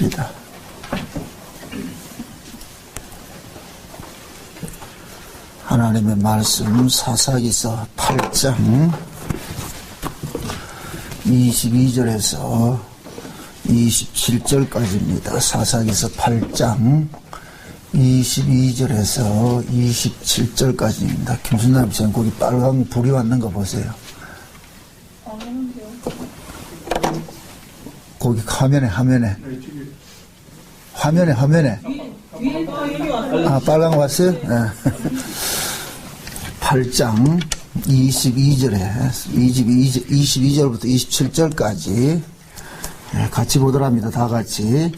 입니다. 하나님의 말씀 사사기서 8장 22절에서 27절까지입니다. 사사기서 8장 22절에서 27절까지입니다. 김순남 씨, 거기 빨간 불이 왔는 거 보세요. 거기 화면에. 아, 빨간 거 왔어요? 네. 8장 22절부터 27절까지 같이 보더랍니다. 다 같이.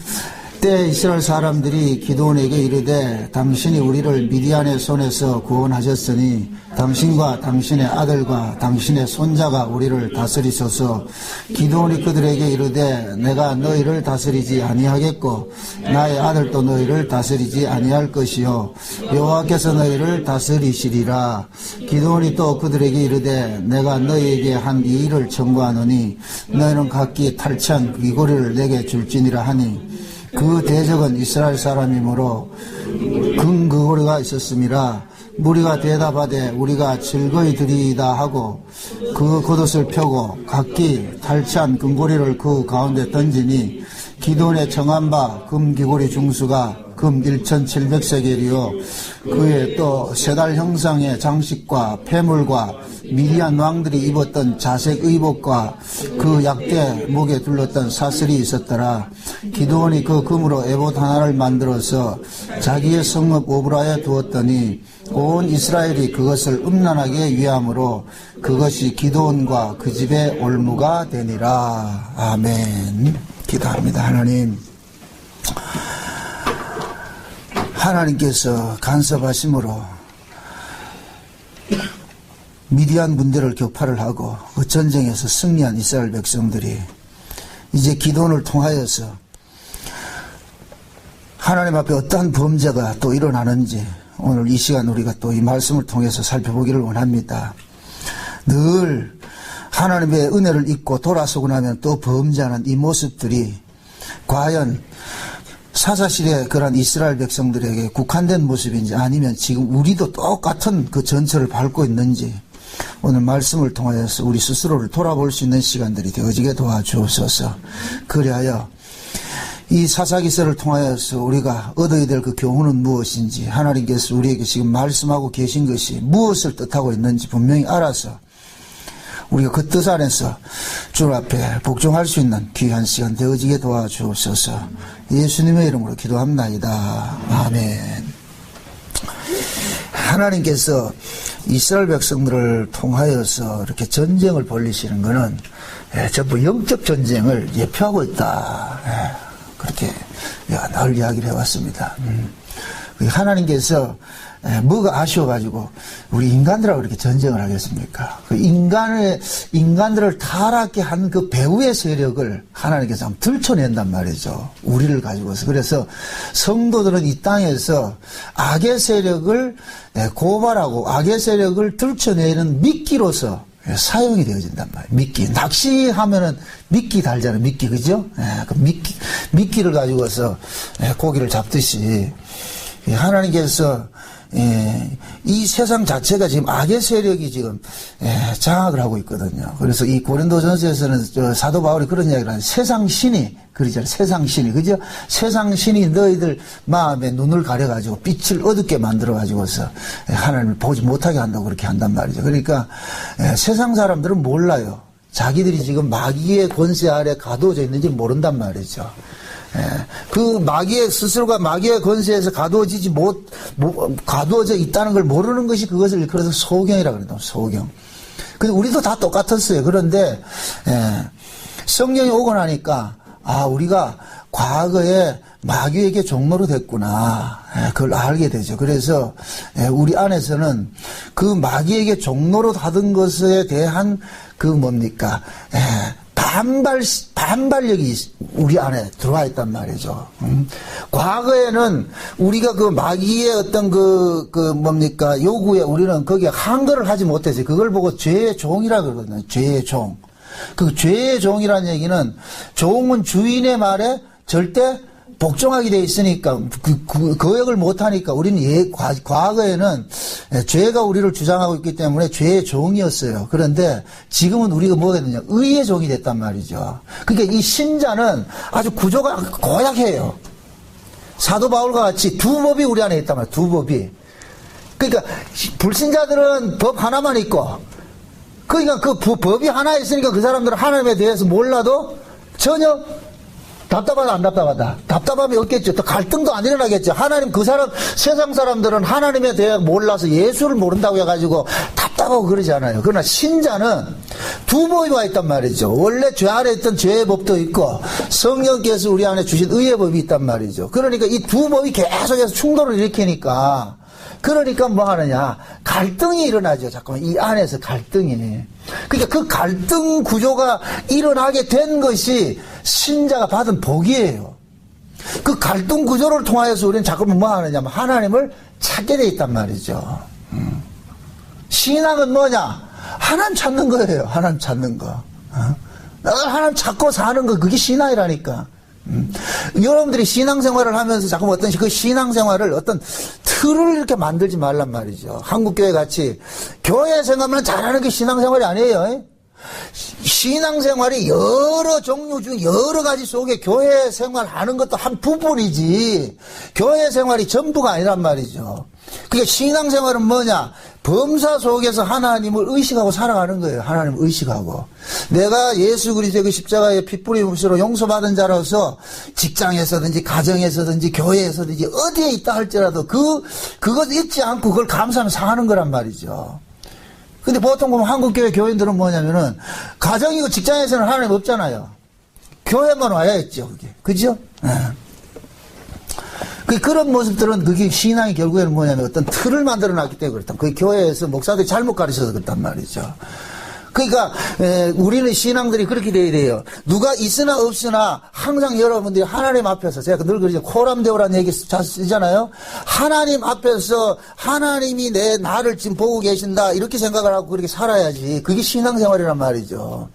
때 이스라엘 사람들이 기드온에게 이르되 당신이 우리를 미디안의 손에서 구원하셨으니 당신과 당신의 아들과 당신의 손자가 우리를 다스리소서. 기드온이 그들에게 이르되 내가 너희를 다스리지 아니하겠고 나의 아들도 너희를 다스리지 아니할 것이요 여호와께서 너희를 다스리시리라. 기드온이 또 그들에게 이르되 내가 너희에게 한 이 일을 청구하노니 너희는 각기 탈취한 귀고리를 내게 줄지니라 하니 그 대적은 이스라엘 사람이므로 금귀고리가 있었음이라. 무리가 대답하되 우리가 즐거이 드리이다 하고 그 겉옷을 펴고 각기 탈취한 금고리를 그 가운데 던지니 기드온의 정한 바 금귀고리 중수가 금 1,700세겔이요 그에 또 세 달 형상의 장식과 폐물과 미디안 왕들이 입었던 자색 의복과 그 약대 목에 둘렀던 사슬이 있었더라. 기드온이 그 금으로 에봇 하나를 만들어서 자기의 성읍 오브라에 두었더니 온 이스라엘이 그것을 음란하게 위함으로 그것이 기드온과 그 집의 올무가 되니라. 아멘. 기도합니다. 하나님께서 간섭하심으로 미디안 군대를 격파를 하고 그 전쟁에서 승리한 이스라엘 백성들이 이제 기드온을 통하여서 하나님 앞에 어떠한 범죄가 또 일어나는지 오늘 이 시간 우리가 또 이 말씀을 통해서 살펴보기를 원합니다. 늘 하나님의 은혜를 잊고 돌아서고 나면 또 범죄하는 이 모습들이 과연 사사시대 그런 이스라엘 백성들에게 국한된 모습인지 아니면 지금 우리도 똑같은 그 전철을 밟고 있는지 오늘 말씀을 통하여서 우리 스스로를 돌아볼 수 있는 시간들이 되어지게 도와주옵소서. 그리하여 이 사사기서를 통하여서 우리가 얻어야 될 그 교훈은 무엇인지 하나님께서 우리에게 지금 말씀하고 계신 것이 무엇을 뜻하고 있는지 분명히 알아서 우리가 그 뜻 안에서 주 앞에 복종할 수 있는 귀한 시간 되어지게 도와주옵소서. 예수님의 이름으로 기도합나이다. 아멘. 하나님께서 이스라엘 백성들을 통하여서 이렇게 전쟁을 벌리시는 것은 전부 영적 전쟁을 예표하고 있다. 그렇게 늘 이야기를 해왔습니다. 하나님께서 뭐가 아쉬워가지고 우리 인간들하고 이렇게 전쟁을 하겠습니까? 그 인간들을 타락하게 한 그 배후의 세력을 하나님께서 한번 들춰낸단 말이죠. 우리를 가지고서. 그래서 성도들은 이 땅에서 악의 세력을 고발하고 악의 세력을 들춰내는 미끼로서 사용이 되어진단 말이에요. 미끼. 낚시하면은 미끼 달잖아요. 미끼, 그죠? 그 미끼를 가지고서 고기를 잡듯이 하나님께서 이 세상 자체가 지금 악의 세력이 지금 장악을 하고 있거든요. 그래서 이 고린도전서에서는 사도 바울이 그런 이야기를 하는 세상 신이 그러잖아요. 세상 신이, 그죠? 세상 신이 너희들 마음에 눈을 가려가지고 빛을 어둡게 만들어가지고서 하나님을 보지 못하게 한다고 그렇게 한단 말이죠. 그러니까 세상 사람들은 몰라요. 자기들이 지금 마귀의 권세 아래 가두어져 있는지 모른단 말이죠. 그 스스로가 마귀의 권세에서 가두어져 있다는 걸 모르는 것이 그것을 일컬어서 소경이라고 그래요. 소경. 근데 우리도 다 똑같았어요. 그런데, 성경이 오고 나니까, 우리가 과거에 마귀에게 종로로 됐구나. 그걸 알게 되죠. 그래서, 우리 안에서는 그 마귀에게 종로로 하던 것에 대한 반발력이 우리 안에 들어와 있단 말이죠. 과거에는 우리가 그 마귀의 어떤 요구에 우리는 거기에 항거를 하지 못했어요. 그걸 보고 죄의 종이라 그러거든요. 죄의 종. 그 죄의 종이라는 얘기는 종은 주인의 말에 절대 복종하게 돼 있으니까 거역을 못하니까 우리는 과거에는 죄가 우리를 주장하고 있기 때문에 죄의 종이었어요. 그런데 지금은 우리가 뭐가 됐느냐, 의의 종이 됐단 말이죠. 그러니까 이 신자는 아주 구조가 고약해요. 사도 바울과 같이 두 법이 우리 안에 있단 말이에요. 두 법이. 그러니까 불신자들은 법 하나만 있고, 그러니까 그 법이 하나 있으니까 그 사람들은 하나님에 대해서 몰라도 전혀 답답하다 안 답답하다. 답답함이 없겠죠. 또 갈등도 안 일어나겠죠. 하나님 세상 사람들은 하나님에 대해 몰라서 예수를 모른다고 해가지고 답답하고 그러지 않아요. 그러나 신자는 두 법이 와 있단 말이죠. 원래 죄 안에 있던 죄의 법도 있고 성령께서 우리 안에 주신 의의 법이 있단 말이죠. 그러니까 이 두 법이 계속해서 충돌을 일으키니까, 그러니까 뭐 하느냐, 갈등이 일어나죠. 잠깐만, 이 안에서 갈등이. 그러니까 그 갈등 구조가 일어나게 된 것이 신자가 받은 복이에요. 그 갈등 구조를 통하여서 우리는 자꾸만 뭐 하느냐면 하나님을 찾게 돼 있단 말이죠. 신앙은 뭐냐? 하나님 찾는 거예요. 하나님 찾는 거. 하나님 찾고 사는 거, 그게 신앙이라니까. 여러분들이 신앙생활을 하면서 자꾸 어떤 그 신앙생활을 어떤 틀을 이렇게 만들지 말란 말이죠. 한국교회 같이 교회 생활만 잘하는 게 신앙생활이 아니에요. 신앙생활이 여러 종류 중 여러 가지 속에 교회 생활하는 것도 한 부분이지 교회 생활이 전부가 아니란 말이죠. 그게 신앙생활은 뭐냐? 범사 속에서 하나님을 의식하고 살아가는 거예요. 하나님을 의식하고. 내가 예수 그리스도의 그 십자가의 핏불이 묻으로 용서받은 자로서 직장에서든지 가정에서든지 교회에서든지 어디에 있다 할지라도 그것 잊지 않고 그걸 감사하면서 사는 거란 말이죠. 근데 보통 보면 한국교회 교인들은 뭐냐면은 가정이고 직장에서는 하나님 없잖아요. 교회만 와야 했죠, 그게. 그죠? 그런 모습들은 그게 신앙이 결국에는 뭐냐면 어떤 틀을 만들어 놨기 때문에 그렇다. 그 교회에서 목사들이 잘못 가르쳐서 그렇단 말이죠. 그러니까 우리는 신앙들이 그렇게 돼야 돼요. 누가 있으나 없으나 항상 여러분들이 하나님 앞에서, 제가 늘 그러죠. 코람데오라는 얘기 쓰잖아요. 하나님 앞에서 하나님이 나를 지금 보고 계신다 이렇게 생각을 하고 그렇게 살아야지. 그게 신앙생활이란 말이죠.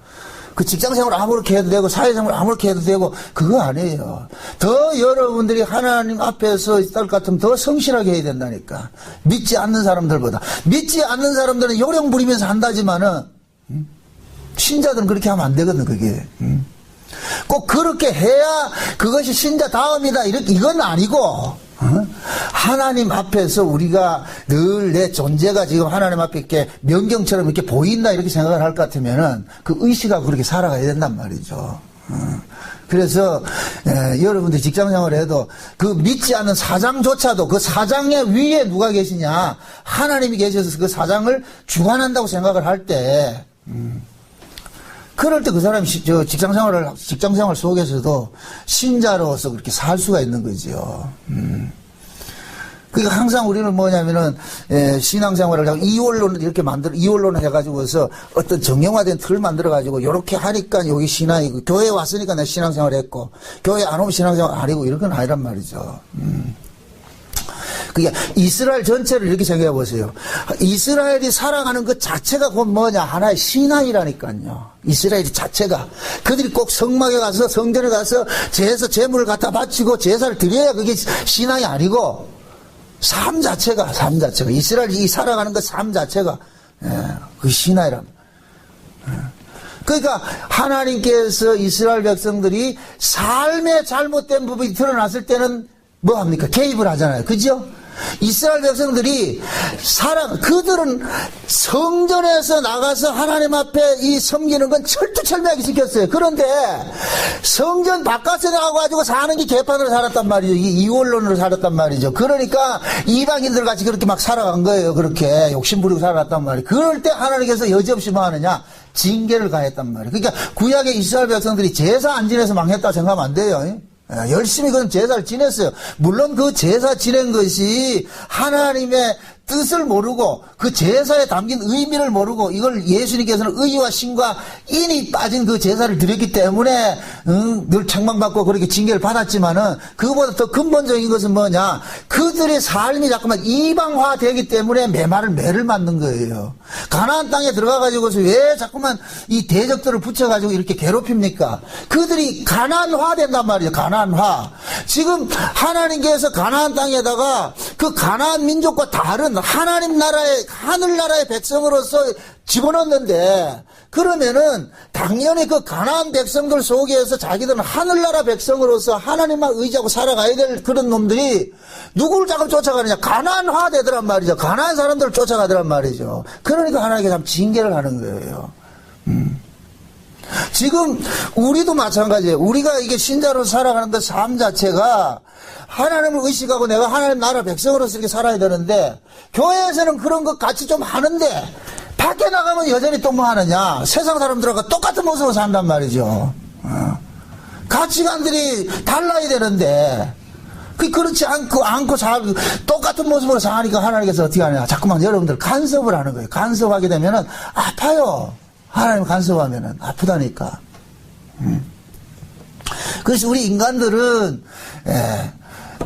그 직장생활 아무렇게 해도 되고 사회생활 아무렇게 해도 되고 그거 아니에요. 더 여러분들이 하나님 앞에서 있을 것 같으면 더 성실하게 해야 된다니까. 믿지 않는 사람들보다. 믿지 않는 사람들은 요령 부리면서 한다지만은 신자들은 그렇게 하면 안 되거든, 그게. 꼭 그렇게 해야 그것이 신자 다음이다, 이건 아니고, 하나님 앞에서 우리가 늘 내 존재가 지금 하나님 앞에 이렇게 명경처럼 이렇게 보인다, 이렇게 생각을 할 것 같으면은 그 의식하고 그렇게 살아가야 된단 말이죠. 그래서 여러분들이 직장생활을 해도 그 믿지 않는 사장조차도 그 사장의 위에 누가 계시냐, 하나님이 계셔서 그 사장을 주관한다고 생각을 할 때, 그럴 때 그 사람이 직장생활 속에서도 신자로서 그렇게 살 수가 있는 거죠. 그러니까 항상 우리는 뭐냐면은, 신앙생활을 하고 이원론을 해가지고서 어떤 정형화된 틀을 만들어가지고, 요렇게 하니까 여기 신앙이고, 교회에 왔으니까 내가 신앙생활 했고, 교회 안 오면 신앙생활 아니고, 이런 건 아니란 말이죠. 그게 이스라엘 전체를 이렇게 생각해 보세요. 이스라엘이 살아가는 것 자체가 곧 뭐냐? 하나의 신앙이라니까요. 이스라엘 자체가. 그들이 꼭 성막에 가서 성전에 가서 제물을 갖다 바치고 제사를 드려야 그게 신앙이 아니고 삶 자체가 이스라엘이 살아가는 것 삶 자체가 그 신앙이랍니다. 그러니까 하나님께서 이스라엘 백성들이 삶의 잘못된 부분이 드러났을 때는 뭐 합니까? 개입을 하잖아요. 그죠? 이스라엘 백성들이 그들은 성전에서 나가서 하나님 앞에 섬기는 건 철두철미하게 지켰어요. 그런데 성전 바깥에 나가가지고 사는 게 개판으로 살았단 말이죠. 이원론으로 살았단 말이죠. 그러니까 이방인들 같이 그렇게 막 살아간 거예요. 그렇게 욕심부리고 살아갔단 말이에요. 그럴 때 하나님께서 여지없이 뭐 하느냐? 징계를 가했단 말이에요. 그러니까 구약의 이스라엘 백성들이 제사 안 지내서 망했다 생각하면 안 돼요. 열심히 그런 제사를 지냈어요. 물론 그 제사 지낸 것이 하나님의 뜻을 모르고 그 제사에 담긴 의미를 모르고 이걸 예수님께서는 의와 신과 인이 빠진 그 제사를 드렸기 때문에 늘 책망받고 그렇게 징계를 받았지만은 그거보다 더 근본적인 것은 뭐냐, 그들의 삶이 자꾸만 이방화되기 때문에 매를 맞는 거예요. 가나안 땅에 들어가가지고서 왜 자꾸만 이 대적들을 붙여가지고 이렇게 괴롭힙니까? 그들이 가나안화 된단 말이에요. 가나안화. 지금 하나님께서 가나안 땅에다가 그 가나안 민족과 다른 하나님 나라의 하늘나라의 백성으로서 집어넣는데, 그러면은 당연히 그 가나안 백성들 속에서 자기들은 하늘나라 백성으로서 하나님만 의지하고 살아가야 될 그런 놈들이 누구를 자꾸 쫓아가느냐, 가나안화 되더란 말이죠. 가나안 사람들을 쫓아가더란 말이죠. 그러니까 하나님께서 참 징계를 하는 거예요. 지금 우리도 마찬가지예요. 우리가 이게 신자로 살아가는 그 삶 자체가 하나님을 의식하고 내가 하나님 나라 백성으로서 이렇게 살아야 되는데, 교회에서는 그런 것 같이 좀 하는데 밖에 나가면 여전히 또 뭐 하느냐, 세상 사람들하고 똑같은 모습으로 산단 말이죠. 가치관들이 달라야 되는데 그렇지 않고 똑같은 모습으로 사니까 하나님께서 어떻게 하느냐, 자꾸만 여러분들 간섭을 하는 거예요. 간섭하게 되면은 아파요. 하나님 간섭하면은 아프다니까. 그래서 우리 인간들은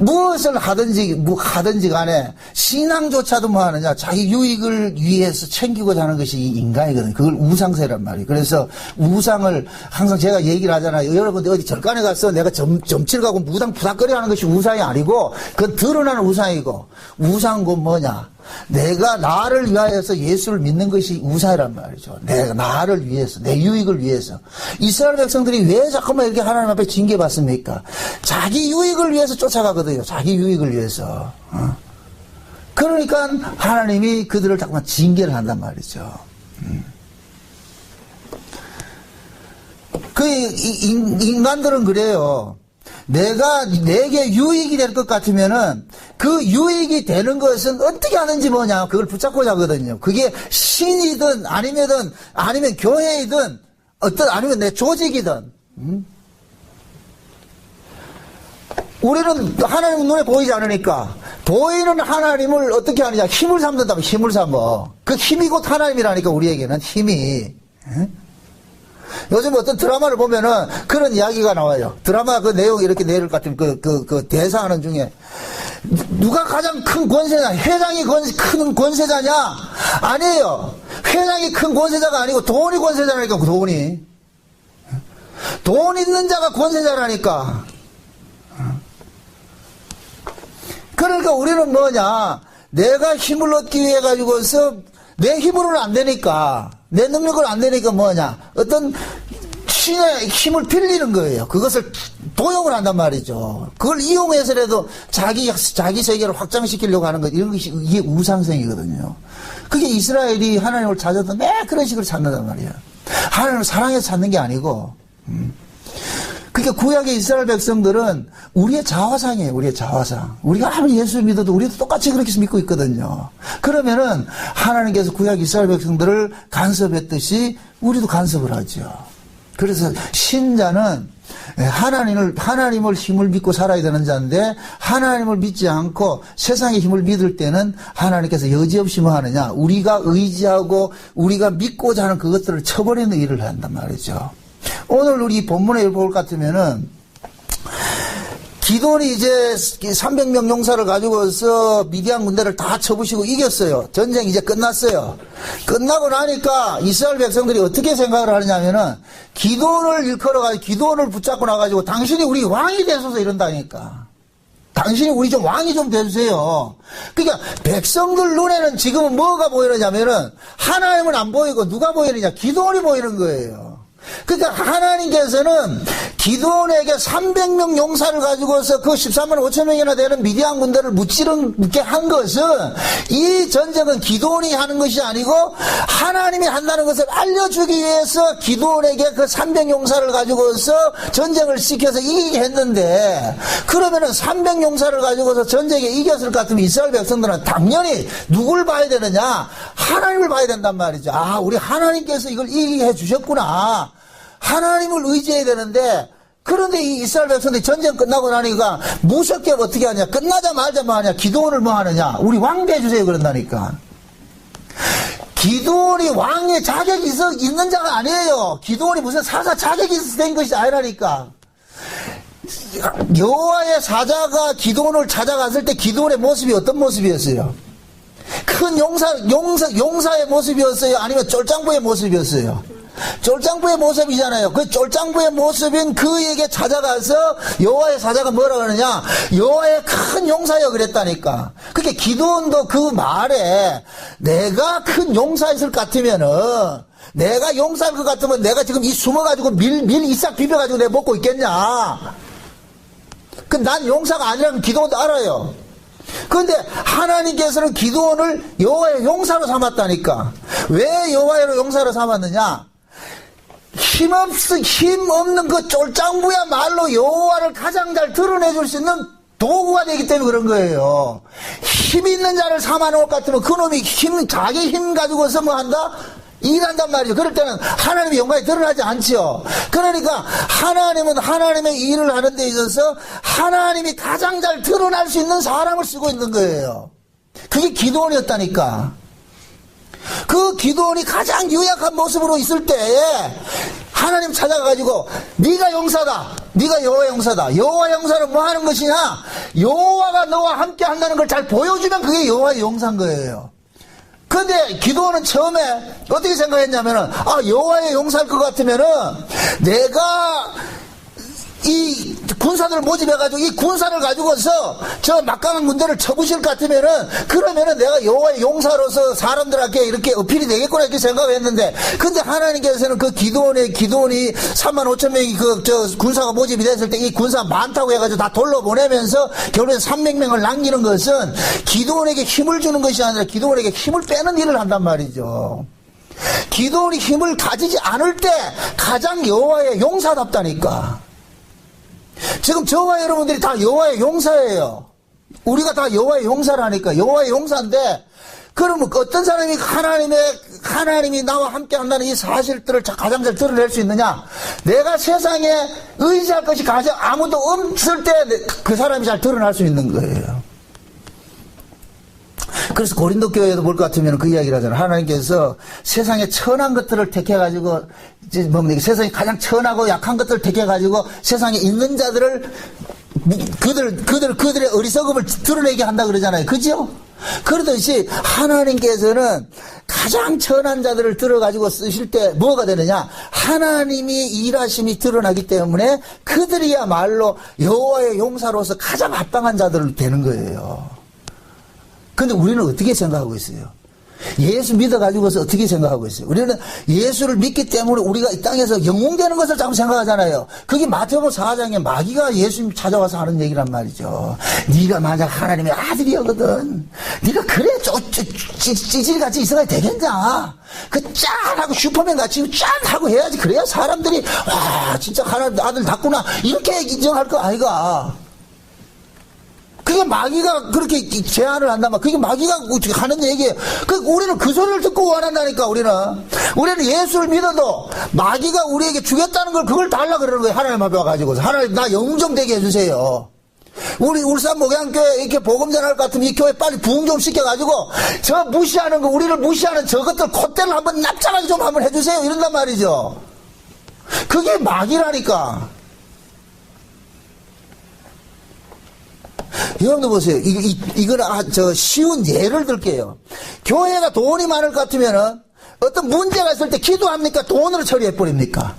무엇을 하든지 간에 신앙조차도 뭐 하느냐, 자기 유익을 위해서 챙기고자 하는 것이 인간이거든요. 그걸 우상세란 말이에요. 그래서 우상을 항상 제가 얘기를 하잖아요. 여러분들 어디 절간에 가서 내가 점치를 가고 무당 부닥거리 하는 것이 우상이 아니고 그건 드러나는 우상이고, 우상은 뭐냐, 내가 나를 위하여서 예수를 믿는 것이 우상이란 말이죠. 내가 나를 위해서, 내 유익을 위해서. 이스라엘 백성들이 왜 자꾸만 이렇게 하나님 앞에 징계받습니까? 자기 유익을 위해서 쫓아가거든요. 자기 유익을 위해서. 그러니까 하나님이 그들을 자꾸만 징계를 한단 말이죠. 인간들은 그래요. 내게 유익이 될 것 같으면은 그 유익이 되는 것은 어떻게 하는지 뭐냐, 그걸 붙잡고자 하거든요. 그게 신이든 아니면 교회이든 아니면 내 조직이든. 우리는 하나님 눈에 보이지 않으니까 보이는 하나님을 어떻게 하느냐, 힘을 삼는다면 힘을 삼어. 그 힘이 곧 하나님이라니까, 우리에게는 힘이. 요즘 어떤 드라마를 보면은 그런 이야기가 나와요. 드라마 그 내용이 이렇게 내릴 것 같은 그 대사하는 중에 누가 가장 큰 권세자, 회장이 큰 권세자냐? 아니에요. 회장이 큰 권세자가 아니고 돈이 권세자라니까, 돈이. 돈 있는 자가 권세자라니까. 그러니까 우리는 뭐냐, 내가 힘을 얻기 위해 가지고서 내 힘으로는 안 되니까, 내 능력으로 안 되니까 뭐냐, 어떤 신의 힘을 빌리는 거예요. 그것을 도용을 한단 말이죠. 그걸 이용해서라도 자기 세계를 확장시키려고 하는 것, 이런 것이, 이게 우상생이거든요. 그게 이스라엘이 하나님을 찾아도 매 그런 식으로 찾는단 말이에요. 하나님을 사랑해서 찾는 게 아니고. 그러니까 구약의 이스라엘 백성들은 우리의 자화상이에요. 우리의 자화상. 우리가 아무리 예수 믿어도 우리도 똑같이 그렇게 믿고 있거든요. 그러면은 하나님께서 구약 이스라엘 백성들을 간섭했듯이 우리도 간섭을 하죠. 그래서 신자는 하나님을 힘을 믿고 살아야 되는 자인데, 하나님을 믿지 않고 세상의 힘을 믿을 때는 하나님께서 여지없이 뭐 하느냐, 우리가 의지하고 우리가 믿고자 하는 그것들을 쳐버리는 일을 한단 말이죠. 오늘 우리 본문에 볼 것 같으면은, 기돈이 이제 300명 용사를 가지고서 미디안 군대를 다 쳐부시고 이겼어요. 전쟁이 이제 끝났어요. 끝나고 나니까 이스라엘 백성들이 어떻게 생각을 하느냐면은, 기돈을 일컬어가지고 기돈을 붙잡고 나가지고 당신이 우리 왕이 되소서 이런다니까. 당신이 우리 좀 왕이 좀 되주세요. 그러니까 백성들 눈에는 지금은 뭐가 보이느냐면은, 하나님은 안 보이고 누가 보이느냐, 기돈이 보이는 거예요. 그러니까 하나님께서는 기드온에게 300명 용사를 가지고서 그 13만 5천 명이나 되는 미디안 군대를 무찌르게 한 것은, 이 전쟁은 기드온이 하는 것이 아니고 하나님이 한다는 것을 알려주기 위해서 기드온에게 그 300용사를 가지고서 전쟁을 시켜서 이기게 했는데, 그러면은 300용사를 가지고서 전쟁에 이겼을 것 같으면 이스라엘 백성들은 당연히 누굴 봐야 되느냐, 하나님을 봐야 된단 말이죠. 우리 하나님께서 이걸 이기게 해주셨구나, 하나님을 의지해야 되는데, 그런데 이 이스라엘 백성들이 전쟁 끝나고 나니까 무섭게 어떻게 하냐. 끝나자마자 뭐 하냐. 기도원을 뭐 하느냐. 우리 왕대 주세요 그런다니까. 기도원이 왕의 자격이 있는 자가 아니에요. 기도원이 무슨 사사 자격이 있어서 된 것이 아니라니까. 여호와의 사자가 기도원을 찾아갔을 때 기도원의 모습이 어떤 모습이었어요? 큰 용사의 모습이었어요? 아니면 쫄장부의 모습이었어요? 쫄장부의 모습이잖아요. 그 쫄장부의 모습인 그에게 찾아가서 여호와의 사자가 뭐라고 하느냐? 여호와의 큰 용사여 그랬다니까. 그게 기도원도 그 말에 내가 큰 용사였을 것 같으면은 내가 용사일 것 같으면 내가 지금 이 숨어가지고 밀 이싹 비벼가지고 내가 먹고 있겠냐? 그 난 용사가 아니라는 기도원도 알아요. 그런데 하나님께서는 기도원을 여호와의 용사로 삼았다니까. 왜 여호와의 용사로 삼았느냐? 힘 없는 그 쫄장부야말로 여호와를 가장 잘 드러내줄 수 있는 도구가 되기 때문에 그런 거예요. 힘 있는 자를 삼아놓을 것 같으면 그놈이 자기 힘 가지고서 뭐 한다? 일한단 말이죠. 그럴 때는 하나님의 영광이 드러나지 않죠. 그러니까 하나님은 하나님의 일을 하는 데 있어서 하나님이 가장 잘 드러날 수 있는 사람을 쓰고 있는 거예요. 그게 기도원이었다니까. 그 기도원이 가장 유약한 모습으로 있을 때에 하나님 찾아가가지고 네가 용사다. 네가 여호와 용사다. 여호와 용사는 뭐 하는 것이냐? 여호와가 너와 함께 한다는 걸 잘 보여주면 그게 여호와의 용사인 거예요. 그런데 기도원은 처음에 어떻게 생각했냐면은 여호와의 용사일 것 같으면은 내가 이 군사들을 모집해가지고 이 군사를 가지고서 저 막강한 군대를 쳐부실 것 같으면은 그러면은 내가 여호와의 용사로서 사람들에게 이렇게 어필이 되겠구나 이렇게 생각했는데 근데 하나님께서는 그 기도원이 35,000명이 저 군사가 모집이 됐을 때 이 군사 많다고 해가지고 다 돌려보내면서 결국엔 300명을 남기는 것은 기도원에게 힘을 주는 것이 아니라 기도원에게 힘을 빼는 일을 한단 말이죠. 기도원이 힘을 가지지 않을 때 가장 여호와의 용사답다니까. 지금 저와 여러분들이 다 여호와의 용사예요. 우리가 다 여호와의 용사라니까. 여호와의 용사인데 그러면 어떤 사람이 하나님이 나와 함께 한다는 이 사실들을 가장 잘 드러낼 수 있느냐? 내가 세상에 의지할 것이 가장 아무도 없을 때 그 사람이 잘 드러날 수 있는 거예요. 그래서 고린도 교회에도 볼 것 같으면 그 이야기를 하잖아요. 하나님께서 세상에 천한 것들을 택해가지고, 세상에 가장 천하고 약한 것들을 택해가지고 세상에 있는 자들을, 그들의 어리석음을 드러내게 한다 그러잖아요. 그죠? 그러듯이 하나님께서는 가장 천한 자들을 들어가지고 쓰실 때 뭐가 되느냐? 하나님이 일하심이 드러나기 때문에 그들이야말로 여호와의 용사로서 가장 합당한 자들을 되는 거예요. 근데 우리는 어떻게 생각하고 있어요? 예수 믿어가지고서 어떻게 생각하고 있어요? 우리는 예수를 믿기 때문에 우리가 이 땅에서 영웅되는 것을 자꾸 생각하잖아요. 그게 마태복음 4장에 마귀가 예수님 찾아와서 하는 얘기란 말이죠. 네가 만약 하나님의 아들이거든. 네가 그래 찌질같이 있어야 되겠냐. 그 짠하고 슈퍼맨같이 짠하고 해야지. 그래야 사람들이 와 진짜 하나님 아들 낫구나 이렇게 인정할 거 아이가. 그게 마귀가 그렇게 제안을 한단 말이야. 그게 마귀가 하는 얘기예요. 우리는 그 소리를 듣고 원한다니까, 우리는 예수를 믿어도 마귀가 우리에게 주겠다는 걸 그걸 달라 그러는 거예요. 하나님 앞에 와가지고서. 하나님, 나 영웅 좀 되게 해주세요. 우리 울산 목양교회 이렇게 복음 전할 것 같으면 이 교회 빨리 부흥 좀 시켜가지고 저 무시하는 거, 우리를 무시하는 저것들 콧대를 한번 납작하게 좀 한번 해주세요. 이런단 말이죠. 그게 마귀라니까. 여러분들 보세요. 이거는 쉬운 예를 들게요. 교회가 돈이 많을 것 같으면은 어떤 문제가 있을 때 기도합니까? 돈으로 처리해버립니까?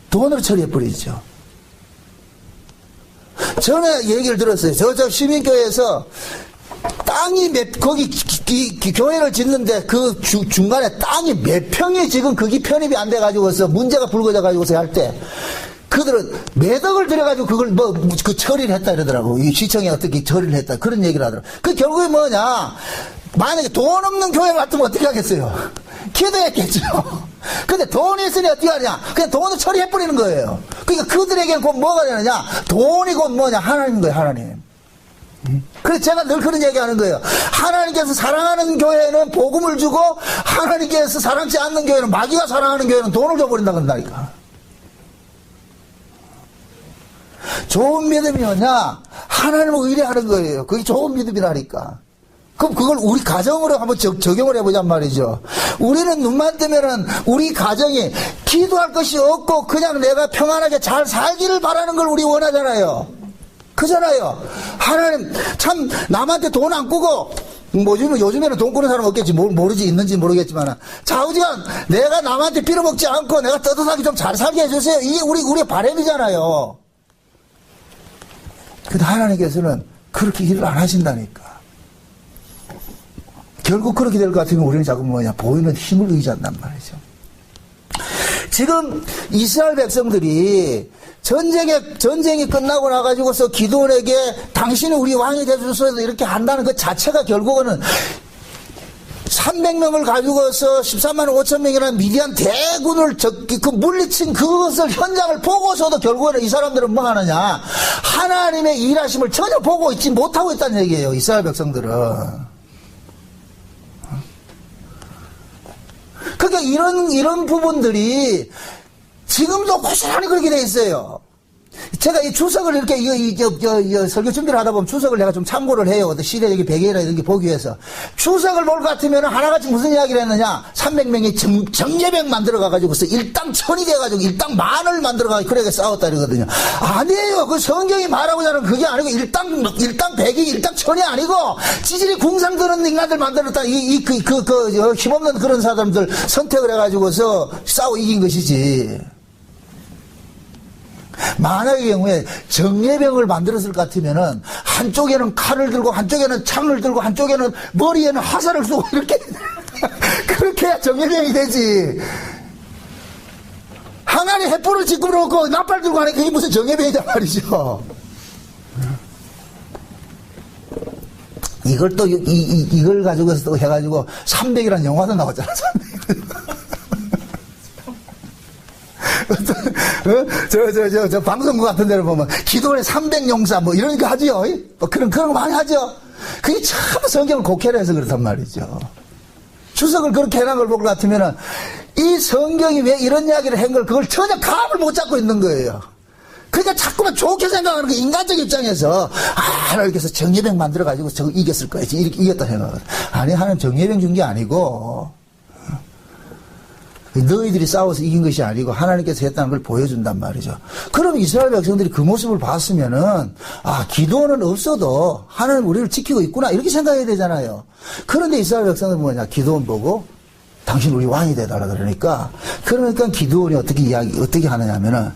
돈으로 처리해버리죠. 전에 얘기를 들었어요. 저 시민교회에서 땅이 거기 교회를 짓는데 그 중간에 땅이 몇 평이 지금 그게 편입이 안 돼가지고서 문제가 불거져가지고서 할 때 그들은 매덕을 들여가지고 그걸 그 처리를 했다 이러더라고. 이 시청에 어떻게 처리를 했다. 그런 얘기를 하더라고. 그 결국에 뭐냐. 만약에 돈 없는 교회 같으면 어떻게 하겠어요? 기도했겠죠. 근데 돈이 있으니 어떻게 하냐. 그냥 돈을 처리해버리는 거예요. 그러니까 그들에게는 곧 뭐가 되느냐. 돈이 곧 뭐냐. 하나님인 거예요, 하나님. 그래서 제가 늘 그런 얘기 하는 거예요. 하나님께서 사랑하는 교회는 복음을 주고 하나님께서 사랑치 않는 교회는 마귀가 사랑하는 교회는 돈을 줘버린다 그런다니까. 좋은 믿음이 뭐냐? 하나님을 의뢰하는 거예요. 그게 좋은 믿음이라니까. 그럼 그걸 우리 가정으로 한번 적용을 해보잔 말이죠. 우리는 눈만 뜨면은 우리 가정이 기도할 것이 없고 그냥 내가 평안하게 잘 살기를 바라는 걸 우리 원하잖아요. 그잖아요. 하나님 참 남한테 돈 안 꾸고 요즘에는 돈 꾸는 사람 없겠지. 모르지 있는지 모르겠지만 좌우지간 내가 남한테 빌어먹지 않고 내가 떳떳하게 좀 잘 살게 해주세요. 이게 우리의 바람이잖아요. 근데 하나님께서는 그렇게 일을 안 하신다니까. 결국 그렇게 될 것 같으면 우리는 자꾸 보이는 힘을 의지한단 말이죠. 지금 이스라엘 백성들이 전쟁이 끝나고 나가지고서 기드온에게 당신이 우리 왕이 되어주소서 이렇게 한다는 그 자체가 결국은 300명을 가지고서 13만 5천 명이라는 미디안 대군을 물리친 그것을 현장을 보고서도 결국에는 이 사람들은 뭐 하느냐. 하나님의 일하심을 전혀 보고 있지 못하고 있다는 얘기예요. 이스라엘 백성들은. 그러니까 이런 부분들이 지금도 고스란히 그렇게 돼 있어요. 제가 이 주석을 이렇게 설교 준비를 하다 보면 주석을 내가 좀 참고를 해요. 어떤 시대적인 배경이나 이런 게 보기 위해서. 주석을 볼 것 같으면 하나같이 무슨 이야기를 했느냐. 300명이 정예병 만들어가가지고서 일당 1000이 돼가지고 일당 10,000을 만들어가지고 그렇게 싸웠다 이러거든요. 아니에요. 그 성경이 말하고자 하는 그게 아니고 일당 100이 일당 1000이 아니고 지질이 궁상 드는 인간들 만들었다. 힘없는 그런 사람들 선택을 해가지고서 싸워 이긴 것이지. 만약의 경우에 정예병을 만들었을 것 같으면은 한쪽에는 칼을 들고 한쪽에는 창을 들고 한쪽에는 머리에는 화살을 쏘고 이렇게 그렇게 해야 정예병이 되지. 항아리 횃불을 짓고 놓고 나팔 들고 하는 그게 무슨 정예병이란 말이죠. 이걸 또 이걸 가지고서 또 해가지고 300이라는 영화도 나왔잖아. 300. 저 방송국 같은 데를 보면 기도원에 300용사 뭐 이런 거 하지요. 뭐 그런 거 많이 하죠. 그게 참 성경을 곡해를 해서 그렇단 말이죠. 주석을 그렇게 해놓은 걸 볼 것 같으면은 이 성경이 왜 이런 이야기를 한 걸 그걸 전혀 감을 못 잡고 있는 거예요. 그러니까 자꾸만 좋게 생각하는 거 인간적 입장에서 하나님께서 정예병 만들어가지고 저거 이겼을 거야. 이겼다 생각을. 아니 하나님 정예병 준 게 아니고 너희들이 싸워서 이긴 것이 아니고 하나님께서 했다는 걸 보여준단 말이죠. 그럼 이스라엘 백성들이 그 모습을 봤으면은 기도는 없어도 하나님 우리를 지키고 있구나 이렇게 생각해야 되잖아요. 그런데 이스라엘 백성들은 뭐냐, 기도원 보고 당신 우리 왕이 되달라 그러니까 기도원이 어떻게 하느냐면은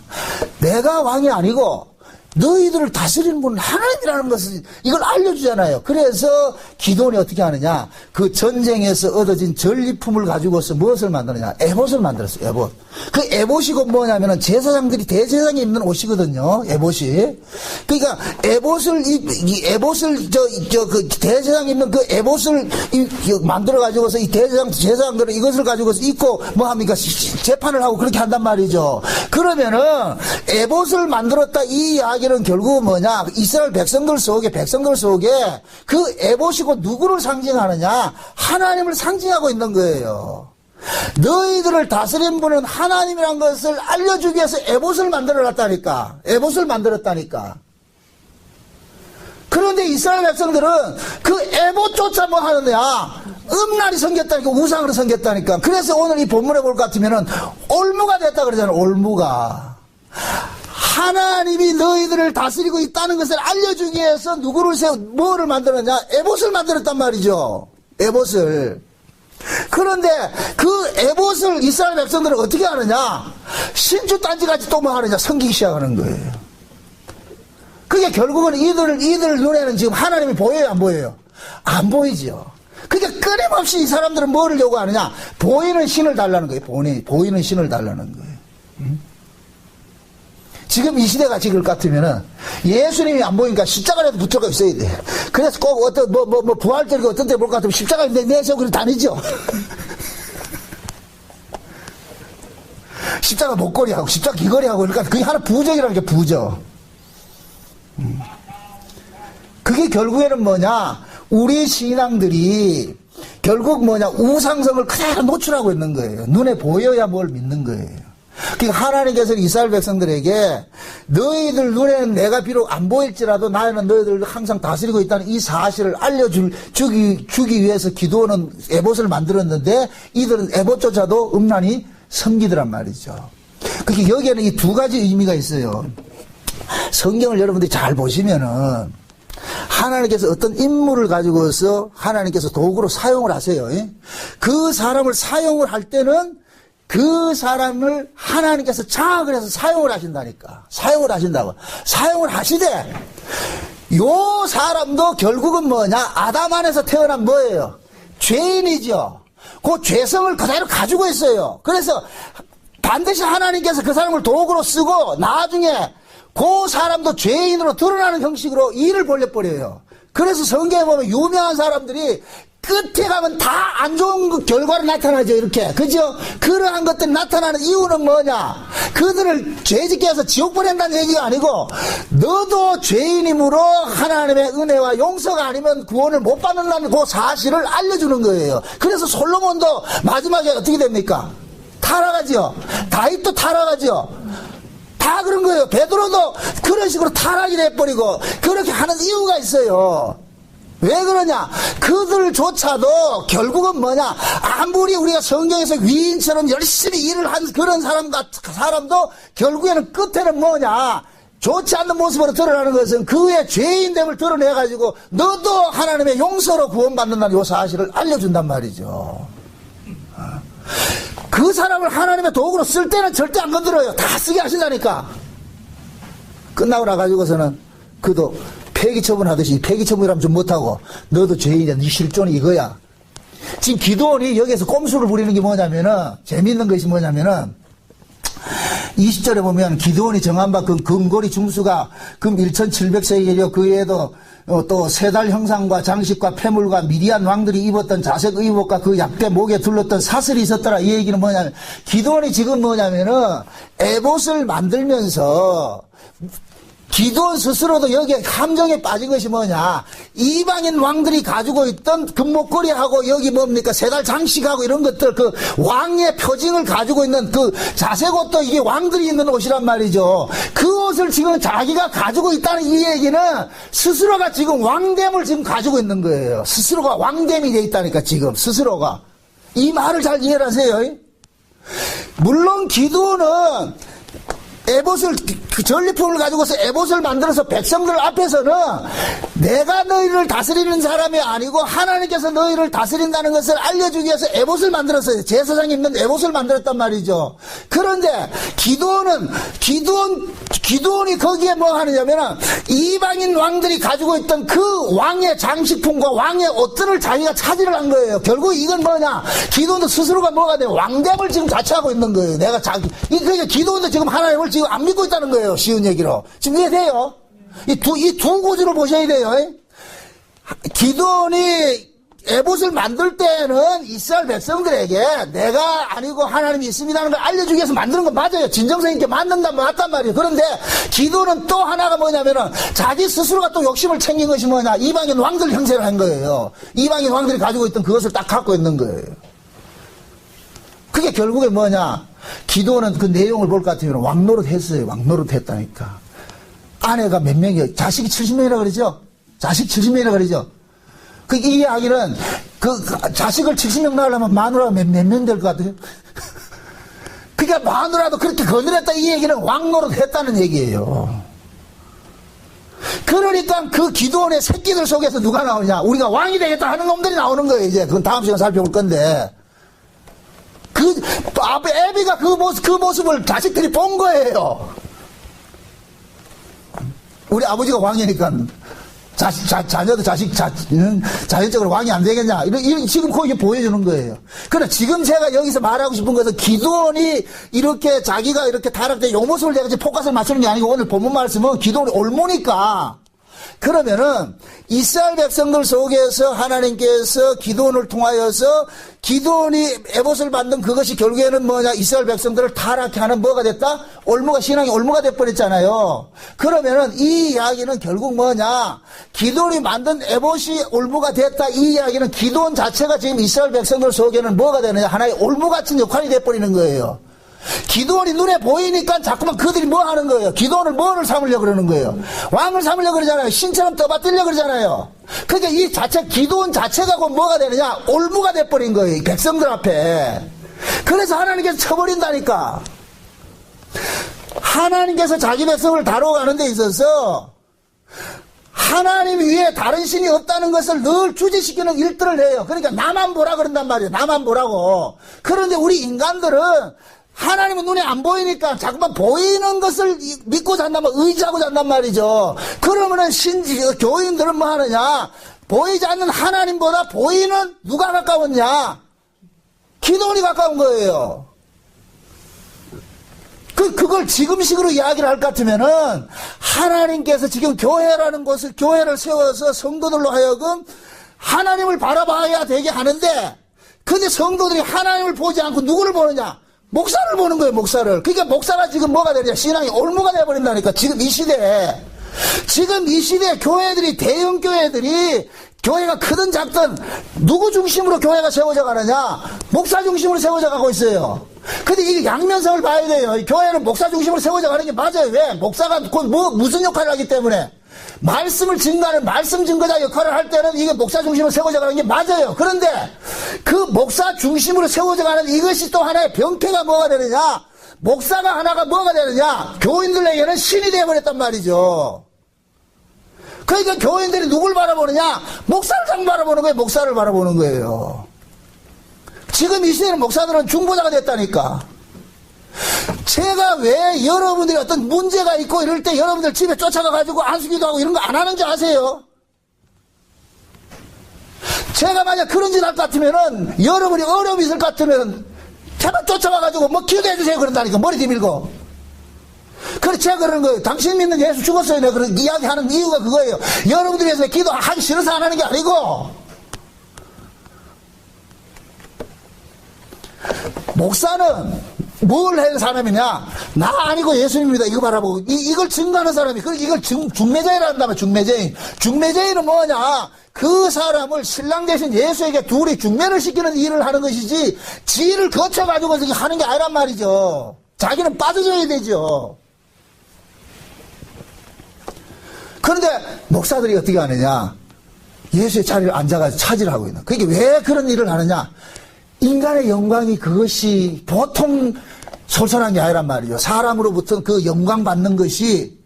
내가 왕이 아니고 너희들을 다스리는 분은 하나님이라는 것을 이걸 알려주잖아요. 그래서 기도원이 어떻게 하느냐, 그 전쟁에서 얻어진 전리품을 가지고서 무엇을 만드느냐, 에봇을 만들었어요. 에봇. 그 에봇이 곧 뭐냐면은 제사장들이 대제사장이 입는 옷이거든요. 에봇이. 그러니까 에봇을 그 대제사장이 입는 그 에봇을 만들어 가지고서 이 제사장들은 이것을 가지고서 입고 뭐 합니까, 재판을 하고 그렇게 한단 말이죠. 그러면은 에봇을 만들었다 이 이야기는 결국 뭐냐, 이스라엘 백성들 속에 그 에봇이 곧 누구를 상징하느냐, 하나님을 상징하고 있는 거예요. 너희들을 다스린 분은 하나님이란 것을 알려주기 위해서 에봇을 만들어놨다니까. 에봇을 만들었다니까. 그런데 이스라엘 백성들은 그 에봇조차 뭐 하느냐, 음란이 생겼다니까. 우상으로 생겼다니까. 그래서 오늘 이 본문에 볼 것 같으면은 올무가 됐다 그러잖아요. 올무가. 하나님이 너희들을 다스리고 있다는 것을 알려주기 위해서 뭐를 만들었냐? 에봇을 만들었단 말이죠. 에봇을. 그런데 그 에봇을 이스라엘 백성들은 어떻게 하느냐? 신주 딴지같이 또 뭐 하느냐? 섬기기 시작하는 거예요. 그게 결국은 이들 눈에는 지금 하나님이 보여요, 안 보여요? 안 보이죠. 그러니까 끊임없이 이 사람들은 뭐를 요구하느냐? 보이는 신을 달라는 거예요. 보이는 신을 달라는 거예요. 지금 이 시대가 지금 같으면은 예수님이 안 보이니까 십자가라도 붙여가 있어야 돼. 그래서 꼭 어떤 부활절기 어떤 때 볼 것 같으면 십자가 내세우고 그냥 다니죠. 십자가 목걸이하고 십자가 귀걸이하고 그러니까 그게 하나 부적이라는 게 부적. 그게 결국에는 뭐냐, 우리 신앙들이 결국 뭐냐, 우상성을 그대로 노출하고 있는 거예요. 눈에 보여야 뭘 믿는 거예요. 그러니까 하나님께서는 이스라엘 백성들에게 너희들 눈에는 내가 비록 안 보일지라도 나는 너희들을 항상 다스리고 있다는 이 사실을 주기 위해서 기드온은 에봇을 만들었는데 이들은 에봇조차도 음란히 섬기더란 말이죠. 그러니까 여기에는 이 두 가지 의미가 있어요. 성경을 여러분들이 잘 보시면은 하나님께서 어떤 인물을 가지고서 하나님께서 도구로 사용을 하세요. 그 사람을 사용을 할 때는 그 사람을 하나님께서 자학을 해서 사용을 하신다니까. 사용을 하신다고. 사용을 하시되 요 사람도 결국은 뭐냐? 아담 안에서 태어난 뭐예요? 죄인이죠. 그 죄성을 그대로 가지고 있어요. 그래서 반드시 하나님께서 그 사람을 도구로 쓰고 나중에 그 사람도 죄인으로 드러나는 형식으로 일을 벌려버려요. 그래서 성경에 보면 유명한 사람들이 끝에 가면 다 안 좋은 결과로 나타나죠. 이렇게. 그죠? 그러한 것들이 나타나는 이유는 뭐냐? 그들을 죄짓게 해서 지옥 보낸다는 얘기가 아니고 너도 죄인이므로 하나님의 은혜와 용서가 아니면 구원을 못 받는다는 그 사실을 알려주는 거예요. 그래서 솔로몬도 마지막에 어떻게 됩니까? 타락하죠. 다윗도 타락하죠. 다 그런 거예요. 베드로도 그런 식으로 타락이 돼버리고 그렇게 하는 이유가 있어요. 왜 그러냐? 그들조차도 결국은 뭐냐? 아무리 우리가 성경에서 위인처럼 열심히 일을 한 그런 사람도 결국에는 끝에는 뭐냐? 좋지 않는 모습으로 드러나는 것은 그의 죄인됨을 드러내가지고 너도 하나님의 용서로 구원받는다는 이 사실을 알려준단 말이죠. 그 사람을 하나님의 도구로 쓸 때는 절대 안 건드려요. 다 쓰게 하신다니까. 끝나고 나가지고서는 그도 폐기 처분하듯이 폐기 처분이라면 좀 못하고 너도 죄인이야. 네 실존이 이거야. 지금 기드온이 여기에서 꼼수를 부리는 게 뭐냐면은 재미있는 것이 뭐냐면은 20절에 보면 기드온이 정한 바 그 금고리 중수가 금 1700세겔이요. 그 외에도 또 세 달 형상과 장식과 폐물과 미디안 왕들이 입었던 자색 의복과 그 약대 목에 둘렀던 사슬이 있었더라. 이 얘기는 뭐냐면 기드온이 지금 뭐냐면은 에봇을 만들면서 기드온 스스로도 여기에 함정에 빠진 것이 뭐냐? 이방인 왕들이 가지고 있던 금목걸이하고 여기 뭡니까? 세 달 장식하고 이런 것들 그 왕의 표징을 가지고 있는 그 자색 옷도 이게 왕들이 입는 옷이란 말이죠. 그 옷을 지금 자기가 가지고 있다는 이 얘기는 스스로가 지금 왕됨을 지금 가지고 있는 거예요. 스스로가 왕됨이 돼 있다니까 지금 스스로가. 이 말을 잘 이해를 하세요. 물론 기드온은 에봇을 그 전리품을 가지고서 에봇을 만들어서 백성들 앞에서는 내가 너희를 다스리는 사람이 아니고 하나님께서 너희를 다스린다는 것을 알려주기 위해서 에봇을 만들었어요. 제사장이 입는 에봇을 만들었단 말이죠. 그런데 기드온이 거기에 뭐 하느냐면은 이방인 왕들이 가지고 있던 그 왕의 장식품과 왕의 옷들을 자기가 차지를 한 거예요. 결국 이건 뭐냐? 기드온도 스스로가 뭐가 돼? 왕됨을 지금 자처하고 있는 거예요. 내가 그러니까 기드온도 지금 하나님을 지금 안 믿고 있다는 거예요. 쉬운 얘기로. 지금 이해돼요? 이 두 구조를 보셔야 돼요. 기드온이 에봇을 만들 때는 이스라엘 백성들에게 내가 아니고 하나님이 있습니다는 걸 알려주기 위해서 만드는 건 맞아요. 진정성 있게 맞단 말이에요. 그런데 기드온은 또 하나가 뭐냐면은 자기 스스로가 또 욕심을 챙긴 것이 뭐냐? 이방인 왕들 형세를 한 거예요. 이방인 왕들이 가지고 있던 그것을 딱 갖고 있는 거예요. 그게 결국에 뭐냐? 기드온은 그 내용을 볼 것 같으면 왕노릇 했어요. 왕노릇 했다니까. 아내가 몇 명이에요? 자식이 70명이라 그러죠? 자식 70명이라 그러죠? 이 이야기는 자식을 70명 낳으려면 마누라가 몇 명 될 것 같아요? 그러니까 마누라도 그렇게 거느렸다 이 얘기는 왕노릇 했다는 얘기예요. 그러니까 그 기드온의 새끼들 속에서 누가 나오냐? 우리가 왕이 되겠다 하는 놈들이 나오는 거예요. 이제 그건 다음 시간에 살펴볼 건데. 애비가 그 모습을 자식들이 본 거예요. 우리 아버지가 왕이니까 자녀도 자연적으로 왕이 안 되겠냐. 지금 거기 보여주는 거예요. 그러나 지금 제가 여기서 말하고 싶은 것은 기드온이 이렇게 자기가 이렇게 타락된 요 모습을 내가 지금 포커스를 맞추는 게 아니고 오늘 본문 말씀은 기드온이 옮으니까 그러면은 이스라엘 백성들 속에서 하나님께서 기드온을 통하여서 기드온이 에봇을 만든 그것이 결국에는 뭐냐? 이스라엘 백성들을 타락케 하는 뭐가 됐다? 신앙이 올무가 돼버렸잖아요. 그러면은 이 이야기는 결국 뭐냐? 기드온이 만든 에봇이 올무가 됐다. 이 이야기는 기드온 자체가 지금 이스라엘 백성들 속에는 뭐가 되느냐? 하나의 올무 같은 역할이 돼버리는 거예요. 기드온이 눈에 보이니까 자꾸만 그들이 뭐 하는 거예요? 기드온을 뭐를 삼으려고 그러는 거예요? 왕을 삼으려고 그러잖아요. 신처럼 떠받들려고 그러잖아요. 그러니까 이 자체, 기드온 자체가 곧 뭐가 되느냐? 올무가 돼버린 거예요. 이 백성들 앞에. 그래서 하나님께서 쳐버린다니까. 하나님께서 자기 백성을 다뤄가는 데 있어서 하나님 위에 다른 신이 없다는 것을 늘 주지시키는 일들을 해요. 그러니까 나만 보라 그런단 말이에요. 나만 보라고. 그런데 우리 인간들은 하나님은 눈에 안 보이니까 자꾸만 보이는 것을 믿고 산단 말이에요. 의지하고 산단 말이죠. 그러면은 교인들은 뭐 하느냐? 보이지 않는 하나님보다 보이는 누가 가까웠냐? 기드온이 가까운 거예요. 그걸 지금식으로 이야기를 할 것 같으면은, 하나님께서 지금 교회라는 곳을, 교회를 세워서 성도들로 하여금 하나님을 바라봐야 되게 하는데, 근데 성도들이 하나님을 보지 않고 누구를 보느냐? 목사를 보는 거예요, 목사를. 그러니까 목사가 지금 뭐가 되냐? 신앙이 올무가 돼버린다니까, 지금 이 시대에. 지금 이 시대에 교회들이, 대형 교회들이, 교회가 크든 작든 누구 중심으로 교회가 세워져 가느냐? 목사 중심으로 세워져 가고 있어요. 근데 이게 양면성을 봐야 돼요. 교회는 목사 중심으로 세워져 가는 게 맞아요. 왜? 목사가 무슨 역할을 하기 때문에. 말씀을 증거하는 말씀 증거자 역할을 할 때는 이게 목사 중심으로 세워져 가는 게 맞아요. 그런데 그 목사 중심으로 세워져 가는 이것이 또 하나의 병폐가 뭐가 되느냐? 목사가 하나가 뭐가 되느냐? 교인들에게는 신이 되어버렸단 말이죠. 그러니까 교인들이 누굴 바라보느냐? 목사를 장 바라보는 거예요. 목사를 바라보는 거예요. 지금 이 시대는 목사들은 중보자가 됐다니까. 제가 왜 여러분들이 어떤 문제가 있고 이럴 때 여러분들 집에 쫓아가가지고 안수기도 하고 이런 거 안 하는지 아세요? 제가 만약 그런 짓 할 것 같으면은, 여러분이 어려움이 있을 것 같으면 제발 쫓아가가지고 뭐 기도해 주세요 그런다니까. 머리 뒤밀고. 그래, 제가 그러는 거예요. 당신 믿는 예수 죽었어요. 내가 그런 이야기 하는 이유가 그거예요. 여러분들이 위해서 기도하기 싫어서 안 하는 게 아니고, 목사는 뭘 하는 사람이냐? 나 아니고 예수님입니다. 이거 바라보고, 이걸 증거하는 사람이, 이걸 중매자인이라 한다면 중매자인. 중매자인은 뭐냐? 그 사람을 신랑 대신 예수에게 둘이 중매를 시키는 일을 하는 것이지, 지를 거쳐가지고 하는 게 아니란 말이죠. 자기는 빠져줘야 되죠. 그런데 목사들이 어떻게 하느냐? 예수의 자리를 앉아가지고 차지를 하고 있는. 그게 왜 그런 일을 하느냐? 인간의 영광이 그것이 보통 솔솔한 게 아니란 말이죠. 사람으로부터 그 영광 받는 것이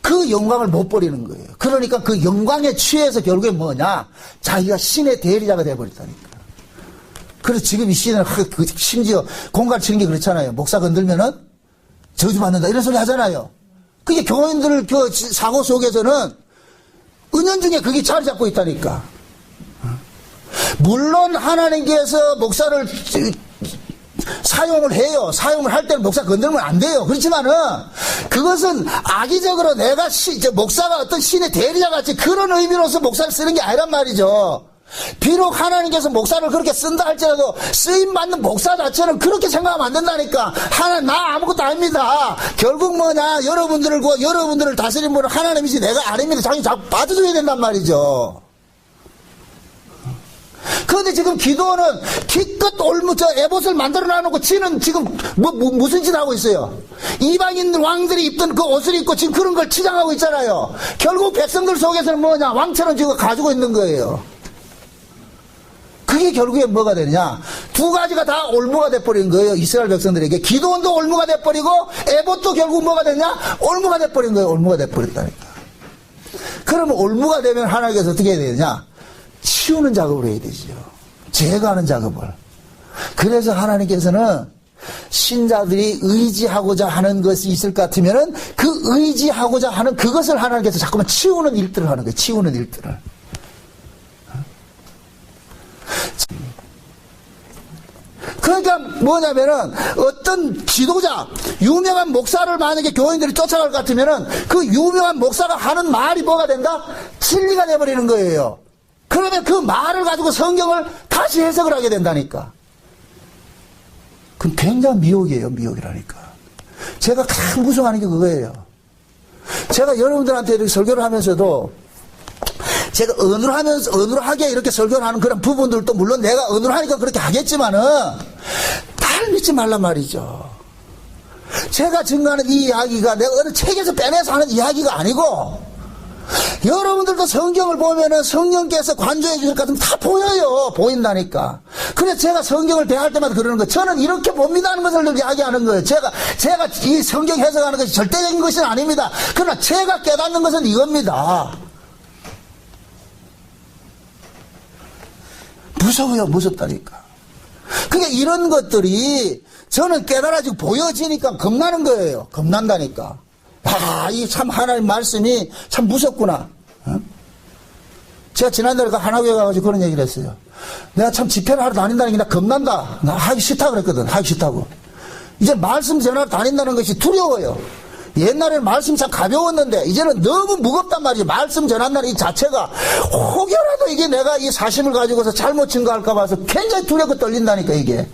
그 영광을 못 버리는 거예요. 그러니까 그 영광에 취해서 결국에 뭐냐? 자기가 신의 대리자가 되어버렸다니까. 그래서 지금 이 시대는 심지어 공갈 치는 게 그렇잖아요. 목사 건들면은 저주받는다 이런 소리 하잖아요. 그게 교인들 그 사고 속에서는 은연중에 그게 자리 잡고 있다니까. 물론 하나님께서 목사를 사용을 해요. 사용을 할 때는 목사 건들면 안 돼요. 그렇지만은 그것은 악의적으로 내가 목사가 어떤 신의 대리자 같이 그런 의미로서 목사를 쓰는 게 아니란 말이죠. 비록 하나님께서 목사를 그렇게 쓴다 할지라도 쓰임받는 목사 자체는 그렇게 생각하면 안 된다니까. 나 아무것도 아닙니다. 결국 뭐냐? 여러분들을 다스리는 분은 하나님이지 내가 아닙니다. 자기 자꾸 받아줘야 된단 말이죠. 그런데 지금 기도는 기껏 에봇을 만들어 놔놓고 지는 지금 무슨 짓 하고 있어요? 이방인 왕들이 입던 그 옷을 입고 지금 그런 걸 치장하고 있잖아요. 결국 백성들 속에서는 뭐냐? 왕처럼 지금 가지고 있는 거예요. 그게 결국에 뭐가 되느냐? 두 가지가 다 올무가 돼버린 거예요. 이스라엘 백성들에게. 기도원도 올무가 돼버리고 에봇도 결국 뭐가 되냐? 올무가 돼버린 거예요. 올무가 돼버렸다니까. 그러면 올무가 되면 하나님께서 어떻게 해야 되느냐? 치우는 작업을 해야 되죠. 제거하는 작업을. 그래서 하나님께서는 신자들이 의지하고자 하는 것이 있을 것 같으면은 그 의지하고자 하는 그것을 하나님께서 자꾸만 치우는 일들을 하는 거예요. 치우는 일들을. 그러니까 뭐냐면은 어떤 지도자, 유명한 목사를 만약에 교인들이 쫓아갈 것 같으면은 그 유명한 목사가 하는 말이 뭐가 된다? 진리가 돼버리는 거예요. 그러면 그 말을 가지고 성경을 다시 해석을 하게 된다니까. 그럼 굉장한 미혹이에요. 미혹이라니까. 제가 가장 무서워하는 게 그거예요. 제가 여러분들한테 이렇게 설교를 하면서도 제가 어눌하게 이렇게 설교를 하는 그런 부분들도 물론 내가 어눌하니까 그렇게 하겠지만은 날 믿지 말란 말이죠. 제가 증거하는 이 이야기가 내가 어느 책에서 빼내서 하는 이야기가 아니고, 여러분들도 성경을 보면은 성령께서 관조해 주실 것 같으면 다 보여요. 보인다니까. 그래서 제가 성경을 대할 때마다 그러는 거예요. 저는 이렇게 봅니다 하는 것을 이야기하는 거예요. 제가 이 성경 해석하는 것이 절대적인 것은 아닙니다. 그러나 제가 깨닫는 것은 이겁니다. 무서워요. 무섭다니까. 그러니까 이런 것들이 저는 깨달아지고 보여지니까 겁나는 거예요. 겁난다니까. 이 참 하나님 말씀이 참 무섭구나. 제가 지난달에 하나교회 가가지고 그런 얘기를 했어요. 내가 참 집회를 하러 다닌다는 게 나 겁난다. 나 하기 싫다 그랬거든. 하기 싫다고. 이제 말씀 전하러 다닌다는 것이 두려워요. 옛날에는 말씀이 참 가벼웠는데 이제는 너무 무겁단 말이죠. 말씀 전한다는 이 자체가 혹여라도 이게 내가 이 사심을 가지고서 잘못 증거할까 봐서 굉장히 두렵고 떨린다니까 이게.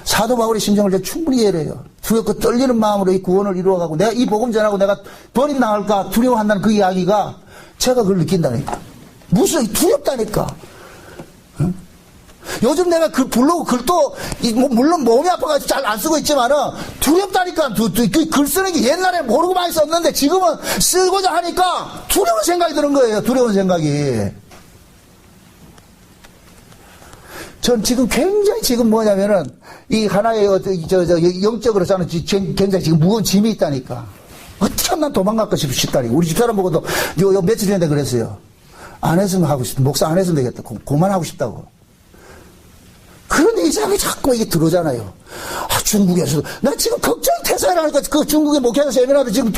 사도 바울의 심정을 제가 충분히 이해해요. 두렵고 떨리는 마음으로 이 구원을 이루어가고 내가 이 복음 전하고 내가 버림당할까 두려워한다는 그 이야기가 제가 그걸 느낀다니까. 무슨 두렵다니까. 응? 요즘 내가 그 블로그 글도 물론 몸이 아파가지고 잘 안 쓰고 있지만은 두렵다니까. 그 글 쓰는 게 옛날에 모르고 많이 썼는데 지금은 쓰고자 하니까 두려운 생각이 드는 거예요. 두려운 생각이. 전 지금 굉장히 지금 뭐냐면은 이 하나의 영적으로 저는 굉장히 지금 무거운 짐이 있다니까. 어떻게 하면 난 도망갈까 싶다니. 우리 집사람 보고도 요 며칠 전에 그랬어요. 안 했으면 하고 싶다. 목사 안 했으면 되겠다. 그만하고 싶다고. 그런데 이 생각이 자꾸 이게 들어오잖아요. 중국에서도. 나 지금 걱정이 태산이라니까 그 중국의 목회자 세미나도 지금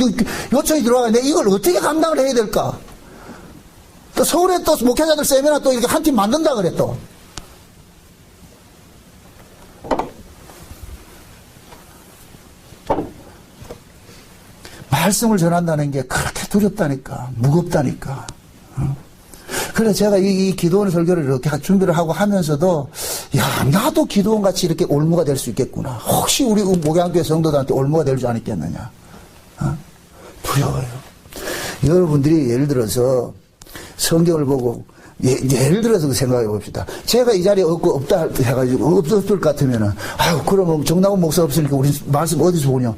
요청이 들어와요. 이걸 어떻게 감당을 해야 될까? 또 서울에 또 목회자들 세미나 또 이렇게 한 팀 만든다 그래 또. 말씀을 전한다는 게 그렇게 두렵다니까. 무겁다니까. 그래서 제가 이 기도원 설교를 이렇게 준비를 하고 하면서도 나도 기도원 같이 이렇게 올무가 될 수 있겠구나. 혹시 우리 목양교회 성도들한테 올무가 될 줄 아겠느냐. 두려워요. 여러분들이 예를 들어서 성경을 보고 예를 들어서 생각해 봅시다. 제가 이 자리에 없다 해가지고 없을 것 같으면은 그러면 정나훈 목사 없으니까 우리 말씀 어디서 보냐.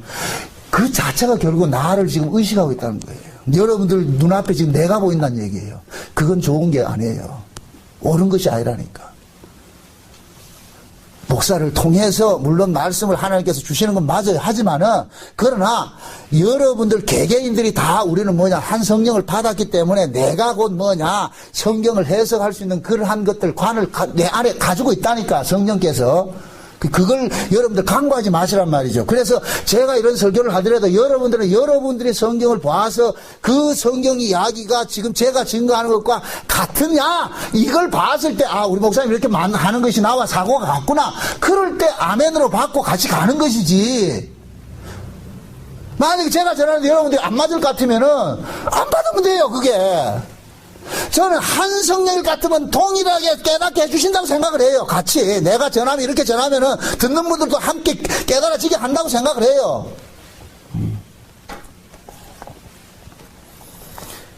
그 자체가 결국 나를 지금 의식하고 있다는 거예요. 여러분들 눈앞에 지금 내가 보인다는 얘기예요. 그건 좋은 게 아니에요. 옳은 것이 아니라니까. 목사를 통해서 물론 말씀을 하나님께서 주시는 건 맞아요. 하지만은 그러나 여러분들 개개인들이 다 우리는 한 성령을 받았기 때문에 내가 곧 성경을 해석할 수 있는 그러한 것들 관을 내 안에 가지고 있다니까 성령께서. 그걸 여러분들 간과하지 마시란 말이죠. 그래서 제가 이런 설교를 하더라도 여러분들은 여러분들이 성경을 봐서 그 성경 이야기가 지금 제가 증거하는 것과 같으냐 이걸 봤을 때 우리 목사님 이렇게 하는 것이 나와 사고가 같구나. 그럴 때 아멘으로 받고 같이 가는 것이지. 만약에 제가 전하는데 여러분들이 안 맞을 것 같으면은 안 받으면 돼요. 그게. 저는 한 성령일 같으면 동일하게 깨닫게 해주신다고 생각을 해요. 같이. 내가 전하면 이렇게 전하면은 듣는 분들도 함께 깨달아지게 한다고 생각을 해요.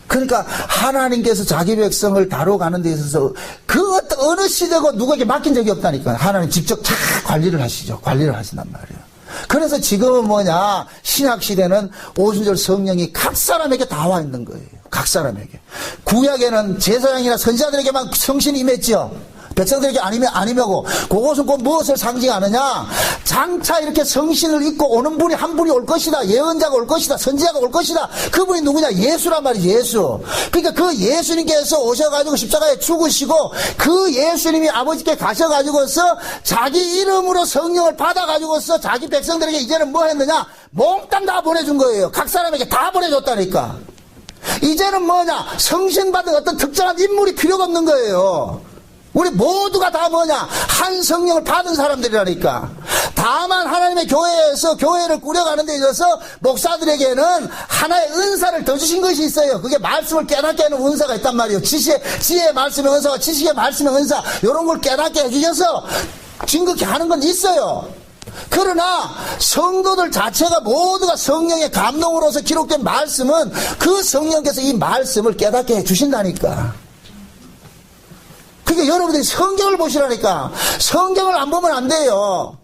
그러니까 하나님께서 자기 백성을 다뤄가는 데 있어서 그 어느 시대고 누구에게 맡긴 적이 없다니까. 하나님 직접 다 관리를 하시죠. 관리를 하신단 말이에요. 그래서 지금은 신약시대는 오순절 성령이 각 사람에게 다 와 있는 거예요. 각 사람에게. 구약에는 제사장이나 선지자들에게만 성신이 임했지요. 백성들에게 아니며고. 그것은 곧 무엇을 상징하느냐. 장차 이렇게 성신을 입고 오는 분이 한 분이 올 것이다. 예언자가 올 것이다. 선지자가 올 것이다. 그분이 누구냐. 예수란 말이지. 예수. 그러니까 그 예수님께서 오셔가지고 십자가에 죽으시고 그 예수님이 아버지께 가셔가지고서 자기 이름으로 성령을 받아가지고서 자기 백성들에게 이제는 뭐 했느냐. 몽땅 다 보내준 거예요. 각 사람에게 다 보내줬다니까. 이제는 성신 받은 어떤 특정한 인물이 필요가 없는 거예요. 우리 모두가 다 한 성령을 받은 사람들이라니까. 다만 하나님의 교회에서 교회를 꾸려가는 데 있어서 목사들에게는 하나의 은사를 더 주신 것이 있어요. 그게 말씀을 깨닫게 하는 은사가 있단 말이에요. 지혜의 말씀의 은사와 지식의 말씀의 은사, 이런 걸 깨닫게 해주셔서 증거케 하는 건 있어요. 그러나 성도들 자체가 모두가 성령의 감동으로서 기록된 말씀은 그 성령께서 이 말씀을 깨닫게 해주신다니까. 그러니까 여러분들이 성경을 보시라니까. 성경을 안 보면 안 돼요.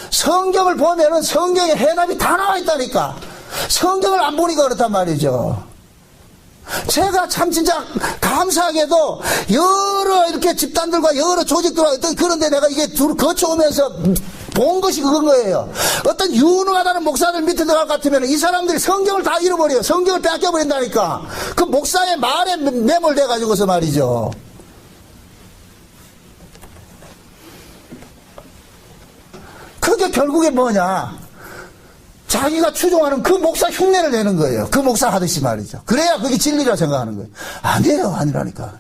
성경을 보면은 성경에 해답이 다 나와 있다니까. 성경을 안 보니까 그렇단 말이죠. 제가 참 진짜 감사하게도 여러 이렇게 집단들과 여러 조직들과 어떤 그런데 내가 이게 둘 거쳐오면서 본 것이 그건 거예요. 어떤 유능하다는 목사들 밑에 들어갈 것 같으면 이 사람들이 성경을 다 잃어버려요. 성경을 뺏겨버린다니까. 그 목사의 말에 매몰돼가지고서 말이죠. 그게 결국에 뭐냐. 자기가 추종하는 그 목사 흉내를 내는 거예요. 그 목사 하듯이 말이죠. 그래야 그게 진리라고 생각하는 거예요. 아니에요. 아니라니까.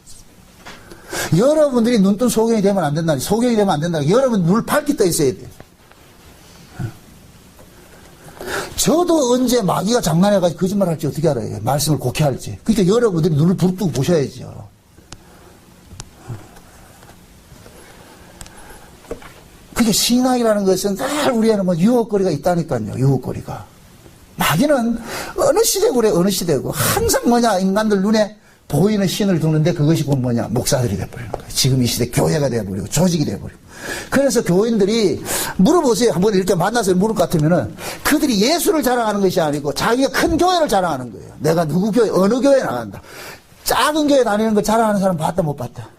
여러분들이 눈뜬 소경이 되면 안 된다니. 소경이 되면 안 된다니. 여러분 눈을 밝게 떠 있어야 돼요. 저도 언제 마귀가 장난해가지고 거짓말 할지 어떻게 알아요? 말씀을 곡해 할지. 그러니까 여러분들이 눈을 부릅뜨고 보셔야죠. 그게 신앙이라는 것은 늘 우리에는 뭐 유혹거리가 있다니까요. 유혹거리가. 마귀는 어느 시대고 그래. 어느 시대고. 항상 뭐냐. 인간들 눈에 보이는 신을 두는데 그것이 곧 뭐냐. 목사들이 돼버리는 거예요. 지금 이 시대 교회가 돼버리고 조직이 돼버리고. 그래서 교인들이 물어보세요. 한번 이렇게 만나서 물을 것 같으면은 그들이 예수를 자랑하는 것이 아니고 자기가 큰 교회를 자랑하는 거예요. 내가 누구 교회, 어느 교회에 나간다. 작은 교회 다니는 거 자랑하는 사람 봤다 못 봤다?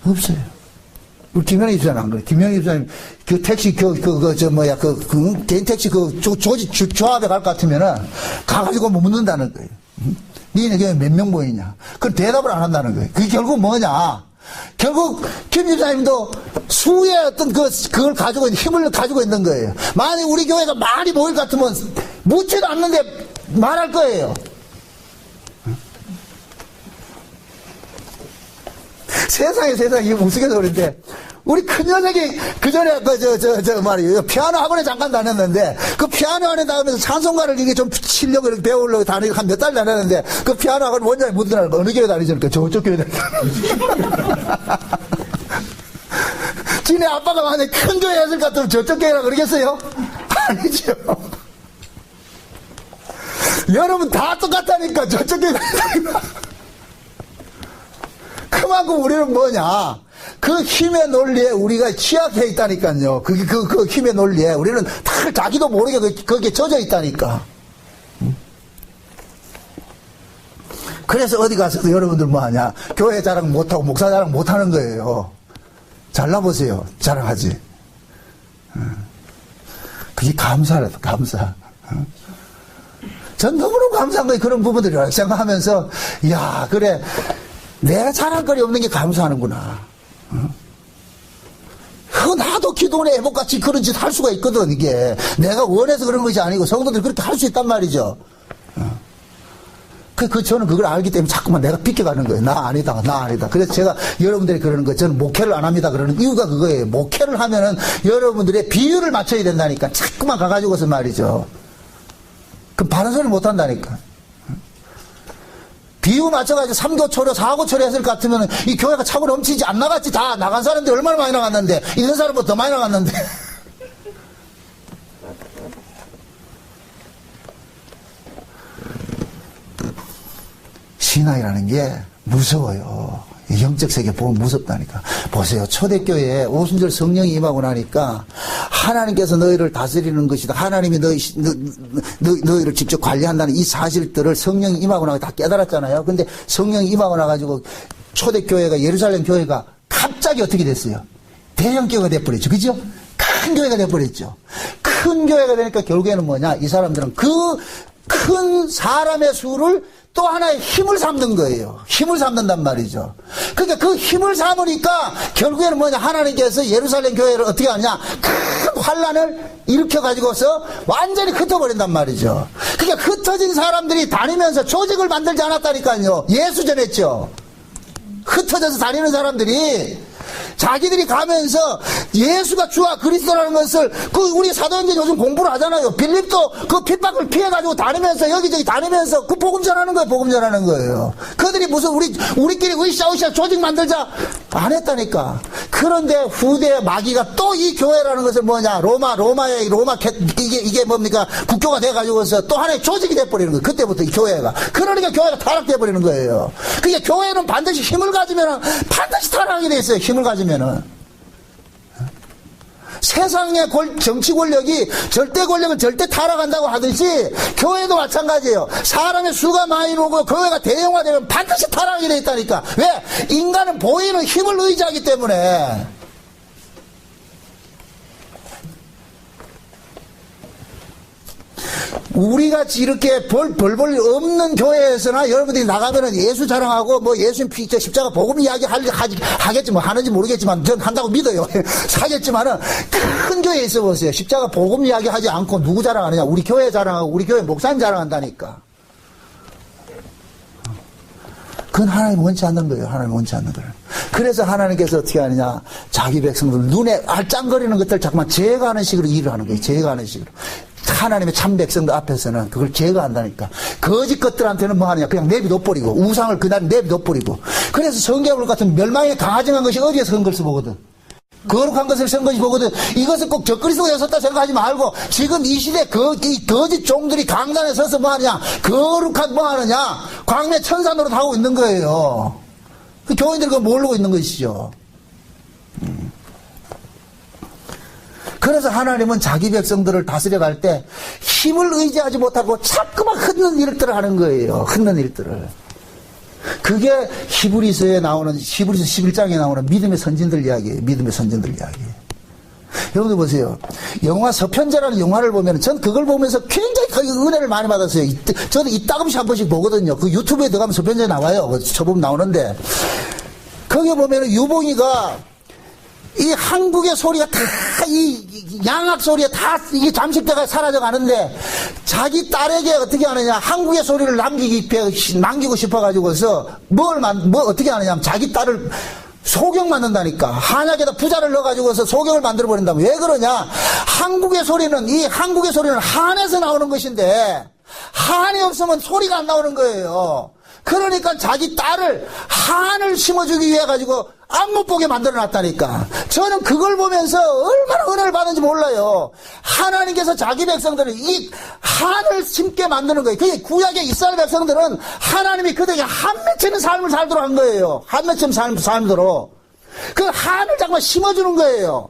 없어요. 우리 김현희 집사님 안 그래. 김현희 집사님, 그 택시, 개인 택시 조직, 조합에 갈 것 같으면은, 가가지고 뭐 묻는다는 거예요. 니네 교회 몇 명 모이냐? 그 대답을 안 한다는 거예요. 그게 결국 뭐냐? 결국, 김 집사님도 수의 어떤 그걸 가지고 있는, 힘을 가지고 있는 거예요. 만약 우리 교회가 많이 모일 것 같으면, 묻지도 않는데 말할 거예요. 세상에 이게 우스갯 소리인데 우리 큰 녀석이 그 전에 말이에요. 피아노 학원에 잠깐 다녔는데 그 피아노 학원에 다니면서 찬송가를 이게 좀 치려고 이렇게 배우려고 다니고 한 몇 달 다녔는데 그 피아노 학원 원장이 묻더라고. 어느 교회 다니십니까? 저쪽 교회 다니죠. 지네 아빠가 만약에 큰 교회 했을 것 같으면 저쪽 교회라고 그러겠어요? 아니죠. 여러분 다 똑같다니까. 저쪽 교회 다니까. 그만큼 우리는 뭐냐? 그 힘의 논리에 우리가 취약해 있다니까요. 그 힘의 논리에 우리는 다 자기도 모르게 거기에 젖어 있다니까. 그래서 어디 가서도 여러분들 뭐 하냐? 교회 자랑 못하고 목사 자랑 못하는 거예요. 잘나보세요. 자랑하지. 그게 감사라도 감사. 전 너무너무 감사한 거예요. 그런 부분들이라고 생각하면서, 이야, 그래. 내가 자랑거리 없는 게 감사하는구나. 나도 기도원의 애복같이 그런 짓 할 수가 있거든, 이게. 내가 원해서 그런 것이 아니고 성도들이 그렇게 할 수 있단 말이죠. 저는 그걸 알기 때문에 자꾸만 내가 비껴가는 거예요. 나 아니다. 그래서 제가 여러분들이 그러는 거, 저는 목회를 안 합니다. 그러는 이유가 그거예요. 목회를 하면은 여러분들의 비율을 맞춰야 된다니까. 자꾸만 가가지고서 말이죠. 그럼 바른 소리 못 한다니까. 비유 맞춰가지고 3교 초려, 4교 초려 했을 것 같으면 이 교회가 차고 넘치지 안 나갔지. 다 나간 사람들이 얼마나 많이 나갔는데, 있는 사람보다 더 많이 나갔는데. 신앙이라는 게 무서워요. 영적 세계 보면 무섭다니까. 보세요. 초대교회에 오순절 성령이 임하고 나니까 하나님께서 너희를 다스리는 것이다. 하나님이 너희를 직접 관리한다는 이 사실들을 성령이 임하고 나서 다 깨달았잖아요. 근데 성령이 임하고 나가지고 초대교회가 예루살렘 교회가 갑자기 어떻게 됐어요? 대형 교회가 돼버렸죠. 그죠? 큰 교회가 돼버렸죠. 큰 교회가 되니까 결국에는 뭐냐? 이 사람들은 그 큰 사람의 수를 또 하나의 힘을 삼는 거예요. 힘을 삼는단 말이죠. 그러니까 그 힘을 삼으니까 결국에는 뭐냐? 하나님께서 예루살렘 교회를 어떻게 하냐? 큰 환란을 일으켜가지고서 완전히 흩어버린단 말이죠. 그러니까 흩어진 사람들이 다니면서 조직을 만들지 않았다니까요. 예수 전했죠. 흩어져서 다니는 사람들이 자기들이 가면서 예수가 주와 그리스도라는 것을 우리 사도행전 요즘 공부를 하잖아요. 빌립도 그 핍박을 피해가지고 다니면서 여기저기 다니면서 그 복음 전하는 거예요. 복음 전하는 거예요. 그들이 무슨 우리끼리 으쌰으쌰 조직 만들자 안 했다니까. 그런데 후대에 마귀가 또 이 교회라는 것을 뭐냐? 로마의 이게 뭡니까? 국교가 돼가지고서 또 하나의 조직이 돼버리는 거예요. 그때부터 이 교회가. 그러니까 교회가 타락돼버리는 거예요. 그게 교회는 반드시 힘을 가지면 반드시 타락하게 돼 있어요. 힘을 가지면은. 세상의 정치 권력이 절대 권력은 절대 타락한다고 하듯이 교회도 마찬가지예요. 사람의 수가 많이 오고 교회가 대형화되면 반드시 타락하게 돼 있다니까. 왜? 인간은 보이는 힘을 의지하기 때문에. 우리같이 이렇게 벌벌 없는 교회에서나 여러분들이 나가면은 예수 자랑하고 뭐 예수님 피, 십자가 복음 이야기 하겠지 뭐 하는지 모르겠지만 전 한다고 믿어요. 하겠지만은 큰 교회에 있어 보세요. 십자가 복음 이야기 하지 않고 누구 자랑하느냐? 우리 교회 자랑하고 우리 교회 목사님 자랑한다니까. 그건 하나님 원치 않는 거예요. 하나님 원치 않는 거예요. 그래서 하나님께서 어떻게 하느냐? 자기 백성들 눈에 알짱거리는 것들 자꾸만 제거하는 식으로 일을 하는 거예요. 제거하는 식으로. 하나님의 참 백성들 앞에서는 그걸 제거한다니까. 거짓 것들한테는 뭐 하느냐? 그냥 내비둬버리고, 우상을 그날 내비둬버리고. 그래서 성경을 같은 멸망에 강화정한 것이 어디에서 선 것을 보거든? 거룩한 것을 선 것이 보거든. 이것을 꼭 적그리스도에 섰다 생각하지 말고, 지금 이 시대 이 거짓 종들이 강단에 서서 뭐 하느냐? 거룩한 뭐 하느냐? 광내 천사 노릇 하고 있는 거예요. 그 교인들이 그걸 모르고 있는 것이죠. 그래서 하나님은 자기 백성들을 다스려 갈 때 힘을 의지하지 못하고 자꾸만 흔든 일들을 하는 거예요. 흔든 일들을. 그게 히브리서에 나오는, 히브리서 11장에 나오는 믿음의 선진들 이야기예요. 믿음의 선진들 이야기. 여러분들 보세요. 영화 서편제라는 영화를 보면 전 그걸 보면서 굉장히 은혜를 많이 받았어요. 저는 이따금씩 한 번씩 보거든요. 그 유튜브에 들어가면 서편제 나와요. 쳐보면 나오는데 거기 보면 유봉이가 이 한국의 소리가 다, 이 양악 소리가 다, 이게 잠식대가 사라져 가는데, 자기 딸에게 어떻게 하느냐, 한국의 소리를 남기고 싶어가지고서, 어떻게 하느냐, 자기 딸을 소경 만든다니까. 한약에다 부자를 넣어가지고서 소경을 만들어버린다면. 왜 그러냐? 한국의 소리는 한에서 나오는 것인데, 한이 없으면 소리가 안 나오는 거예요. 그러니까 자기 딸을 한을 심어주기 위해 가지고 안 못 보게 만들어 놨다니까. 저는 그걸 보면서 얼마나 은혜를 받는지 몰라요. 하나님께서 자기 백성들을 이 한을 심게 만드는 거예요. 그게 구약의 이스라엘 백성들은 하나님이 그들에게 한 맺히는 삶을 살도록 한 거예요. 한 맺히는 삶도록. 그 한을 잠깐 심어주는 거예요.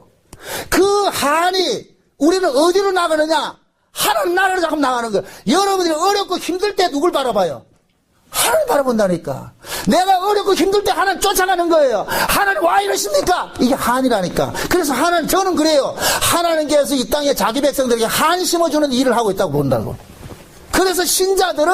그 한이 우리는 어디로 나가느냐? 하나님 나라로 잠깐 나가는 거예요. 여러분들이 어렵고 힘들 때 누굴 바라봐요? 하나님 바라본다니까. 내가 어렵고 힘들 때 하나님 쫓아가는 거예요. 하나님 와 이러십니까? 이게 한이라니까. 그래서 저는 그래요. 하나님께서 이 땅에 자기 백성들에게 한 심어주는 일을 하고 있다고 본다고. 그래서 신자들은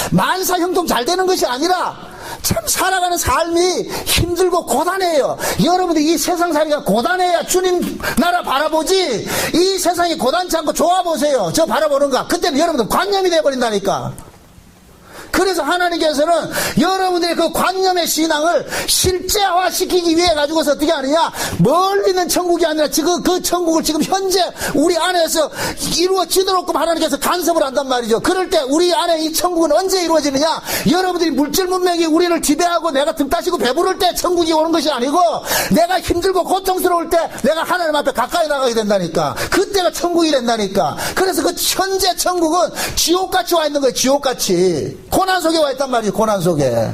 만사 형통 잘 되는 것이 아니라 참 살아가는 삶이 힘들고 고단해요. 여러분들이 이 세상살이가 고단해야 주님 나라 바라보지. 이 세상이 고단치 않고 좋아 보세요. 저 바라보는가. 그때는 여러분들 관념이 돼버린다니까. 그래서 하나님께서는 여러분들의 그 관념의 신앙을 실제화시키기 위해 가지고서 어떻게 하느냐? 멀리 있는 천국이 아니라 지금 그 천국을 지금 현재 우리 안에서 이루어지도록 하나님께서 간섭을 한단 말이죠. 그럴 때 우리 안에 이 천국은 언제 이루어지느냐? 여러분들이 물질 문명이 우리를 지배하고 내가 등 따시고 배부를 때 천국이 오는 것이 아니고 내가 힘들고 고통스러울 때 내가 하나님 앞에 가까이 나가게 된다니까. 그때가 천국이 된다니까. 그래서 그 현재 천국은 지옥같이 와 있는 거예요. 지옥같이. 고난 속에 와 있단 말이에요. 고난 속에.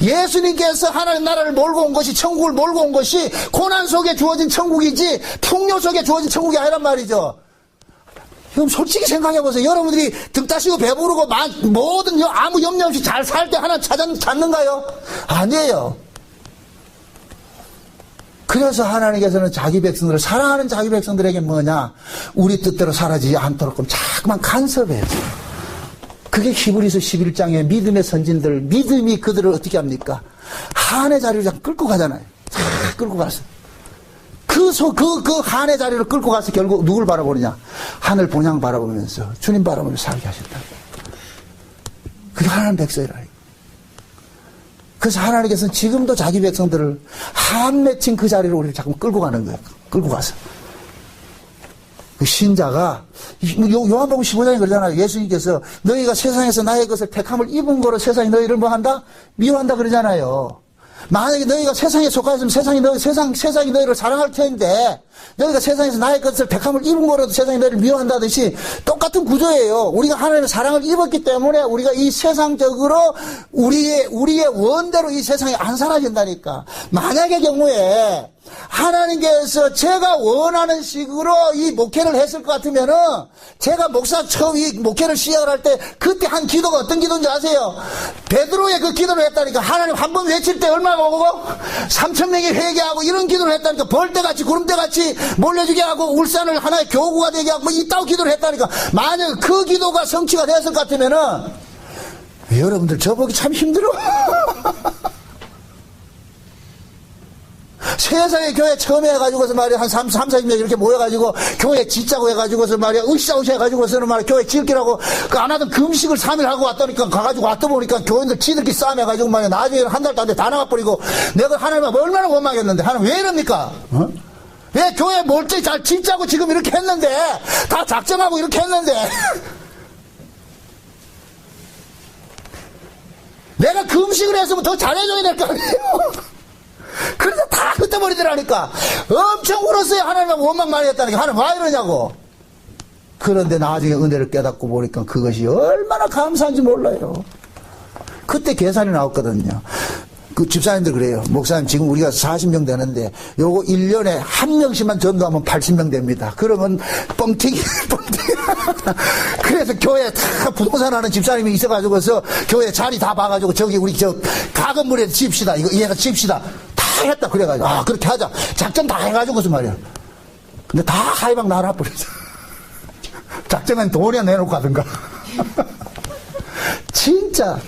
예수님께서 하나님 나라를 몰고 온 것이, 천국을 몰고 온 것이 고난 속에 주어진 천국이지 풍요 속에 주어진 천국이 아니란 말이죠. 그럼 솔직히 생각해보세요. 여러분들이 등 따시고 배부르고 모든 아무 염려 없이 잘 살 때 하나 찾는가요? 아니에요. 그래서 하나님께서는 자기 백성들을, 사랑하는 자기 백성들에게 뭐냐? 우리 뜻대로 살아지지 않도록 자꾸만 간섭해요. 그게 히브리서 11장의 믿음의 선진들, 믿음이 그들을 어떻게 합니까? 한의 자리를 그냥 끌고 가잖아요. 끌고 가서. 그 한의 자리를 끌고 가서 결국 누굴 바라보느냐? 하늘 본향 바라보면서, 주님 바라보면서 살게 하셨다. 그게 하나님 백성이라. 그래서 하나님께서는 지금도 자기 백성들을 한 맺힌 그 자리로 우리를 자꾸 끌고 가는 거예요. 끌고 가서. 그 신자가 요한복음 15장에 그러잖아요. 예수님께서 너희가 세상에서 나의 것을 택함을 입은 거로 세상이 너희를 뭐 한다? 미워한다 그러잖아요. 만약에 너희가 세상에 속하였으면 세상이 너희를 사랑할 텐데 너희가 세상에서 나의 것을 백함을 입은 거라도 세상이 너희를 미워한다듯이 똑같은 구조예요. 우리가 하나님의 사랑을 입었기 때문에 우리가 이 세상적으로 우리의 원대로 이 세상에 안 사라진다니까. 만약의 경우에 하나님께서 제가 원하는 식으로 이 목회를 했을 것 같으면은 제가 목사 처음 이 목회를 시작할 때 그때 한 기도가 어떤 기도인지 아세요? 베드로의 그 기도를 했다니까. 하나님 한 번 외칠 때 얼마가 오고 3,000명이 회개하고 이런 기도를 했다니까. 벌떼같이 구름대같이 몰려주게 하고 울산을 하나의 교구가 되게 하고 이따위 기도를 했다니까. 만약 그 기도가 성취가 됐을 것 같으면은 여러분들 저보기 참 힘들어. 세상에 교회 처음 해가지고서 말이야, 한 40명 이렇게 모여가지고, 교회 짓자고 해가지고서 말이야, 으쌰으쌰 해가지고서는 말이야, 교회 짓기라고, 안 하던 금식을 3일 하고 왔다니까, 가가지고 왔다 보니까 교인들 지들끼리 싸움해가지고 말이야, 나중에는 한 달도 안 돼, 다 나가버리고, 내가 하나님 얼마나 원망했는데, 하나님 왜 이럽니까? 어? 왜 교회 멀쩡히 잘 짓자고 지금 이렇게 했는데, 다 작정하고 이렇게 했는데, 내가 금식을 했으면 더 잘해줘야 될 거 아니에요? 그래서 다 흩어버리더라니까. 엄청 울었어요. 하나님과 원망 많이 했다니까. 하나님 왜 이러냐고. 그런데 나중에 은혜를 깨닫고 보니까 그것이 얼마나 감사한지 몰라요. 그때 계산이 나왔거든요. 그 집사님들 그래요. 목사님 지금 우리가 40명 되는데 요거 1년에 한 명씩만 전도하면 80명 됩니다. 그러면 뻥튀기. 그래서 교회에 다 부동산 하는 집사님이 있어가지고서 교회 자리 다 봐가지고 저기 우리 저 가건물에 집시다. 이거 얘가 집시다. 다 했다. 그래가지고 아 그렇게 하자. 작전 다 해가지고서 말이야. 근데 다 하이방 날아버렸어. 작전은 돈이나 내놓고 가든가. 진짜.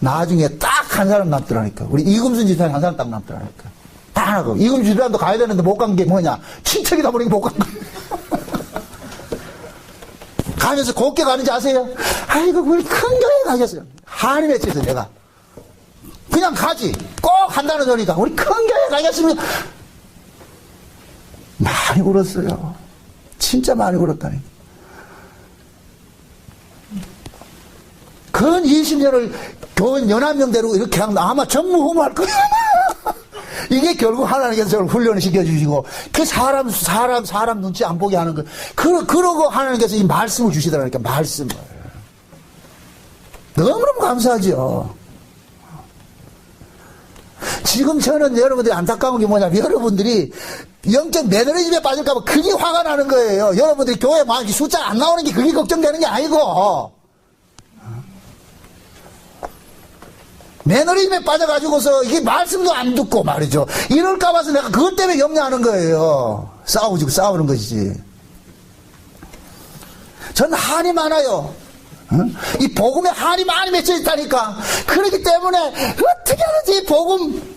나중에 딱 한 사람 남더라니까. 우리 이금순 집사님 한 사람 딱 남더라니까. 다 하고. 이금순 집사님도 가야 되는데 못 간 게 뭐냐. 친척이다 보니까 못 간 거야. 가면서 곱게 가는지 아세요? 아이고, 우리 큰 교회 가겠어요. 한이 맺혀서 내가. 그냥 가지. 꼭 한다는 소리가. 우리 큰 교회 가겠으면. 많이 울었어요. 진짜 많이 울었다니까. 근 20년을 교인 연합명 대로 이렇게 하면 아마 전무후무할 거야. 이게 결국 하나님께서 저를 훈련을 시켜주시고, 그 사람 눈치 안 보게 하는 거. 그러고 하나님께서 이 말씀을 주시더라니까, 말씀을. 너무너무 감사하죠. 지금 저는 여러분들이 안타까운 게 뭐냐면, 여러분들이 영적 매너리즘에 빠질까봐 그게 화가 나는 거예요. 여러분들이 교회 막 숫자 안 나오는 게 그게 걱정되는 게 아니고, 매너리즘에 빠져가지고서 이게 말씀도 안 듣고 말이죠. 이럴까 봐서 내가 그것 때문에 염려하는 거예요. 싸우는 것이지. 전 한이 많아요. 이 복음에 한이 많이 맺혀 있다니까. 그렇기 때문에 어떻게 하는지 이 복음,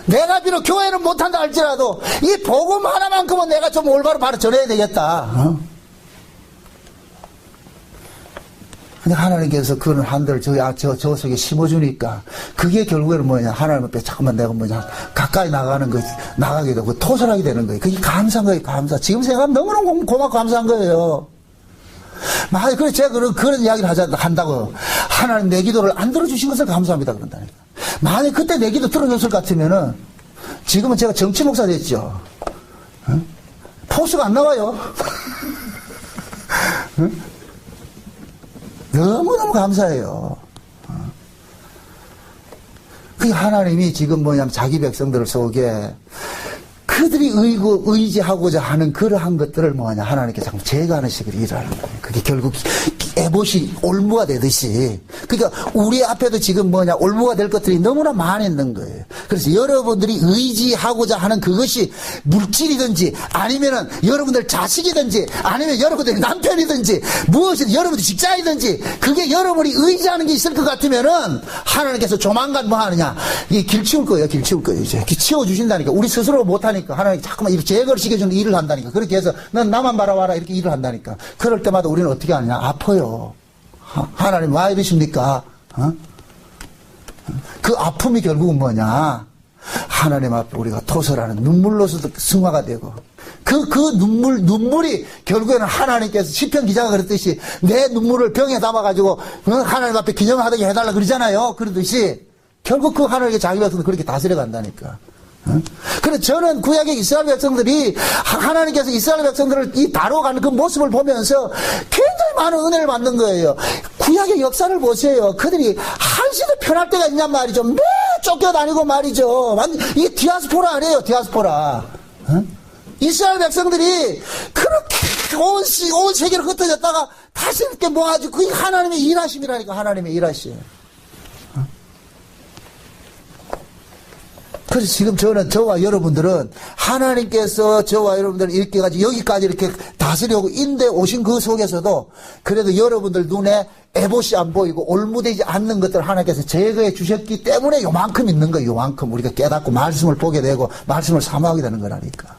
내가 비록 교회는 못한다 할지라도 이 복음 하나만큼은 내가 좀 올바로 바로 전해야 되겠다. 근데 하나님께서 그런 한들 저 속에 심어주니까 그게 결국에는 뭐냐. 하나님 앞에 잠깐만 내가 뭐냐. 가까이 나가게 되고 토설하게 되는 거예요. 그게 감사한 거예요. 감사. 지금 생각하면 너무너무 고맙고 감사한 거예요. 그래서 제가 그런 이야기를 한다고. 하나님 내 기도를 안 들어주신 것을 감사합니다. 그런다니까. 만약 그때 내 기도 들어줬을 것 같으면은 지금은 제가 정치 목사 됐죠. 포스가 안 나와요. 너무너무 감사해요. 그 하나님이 지금 뭐냐면 자기 백성들 속에 그들이 의지하고자 하는 그러한 것들을 뭐냐. 하나님께 자꾸 제거하는 식으로 일하는 거예요. 그게 결국 에봇이 올무가 되듯이. 그러니까 우리 앞에도 지금 뭐냐. 올무가 될 것들이 너무나 많이 있는 거예요. 그래서 여러분들이 의지하고자 하는 그것이 물질이든지 아니면은 여러분들 자식이든지 아니면 여러분들이 남편이든지 무엇이든 여러분들 직장이든지 그게 여러분이 의지하는 게 있을 것 같으면은 하나님께서 조만간 뭐 하느냐. 이게 길 치울 거예요. 길 치울 거예요. 이제 길 치워주신다니까. 우리 스스로 못하니까 하나님이 자꾸만 이렇게 제거를 시켜주는 일을 한다니까. 그렇게 해서 넌 나만 바라봐라 이렇게 일을 한다니까. 그럴 때마다 우리는 어떻게 하느냐. 아파요. 하나님 왜 이러십니까? 그 아픔이 결국은 뭐냐? 하나님 앞에 우리가 토설하는 눈물로서도 승화가 되고 그 눈물이 결국에는 하나님께서 시편 기자가 그랬듯이 내 눈물을 병에 담아가지고 하나님 앞에 기념하게 해달라 그러잖아요. 그러듯이 결국 그 하나님께 자기 백성도 그렇게 다스려 간다니까. 그래 저는 구약의 이스라엘 백성들이 하나님께서 이스라엘 백성들을 이 다뤄가는 그 모습을 보면서 굉장히 많은 은혜를 받는 거예요. 구약의 역사를 보세요. 그들이 한시도 편할 때가 있냔 말이죠. 매 쫓겨다니고 말이죠. 이게 디아스포라 아니에요. 디아스포라. 이스라엘 백성들이 그렇게 온 세계로 흩어졌다가 다시 이렇게 모아지고 그게 하나님의 일하심이라니까. 하나님의 일하심. 그래서 지금 저와 여러분들은 하나님께서 저와 여러분들을 여기까지 이렇게 다스려고 인도해 오신 그 속에서도 그래도 여러분들 눈에 에봇이 안 보이고 올무되지 않는 것들을 하나님께서 제거해 주셨기 때문에 요만큼 있는 거예요. 요만큼 우리가 깨닫고 말씀을 보게 되고 말씀을 사모하게 되는 거라니까.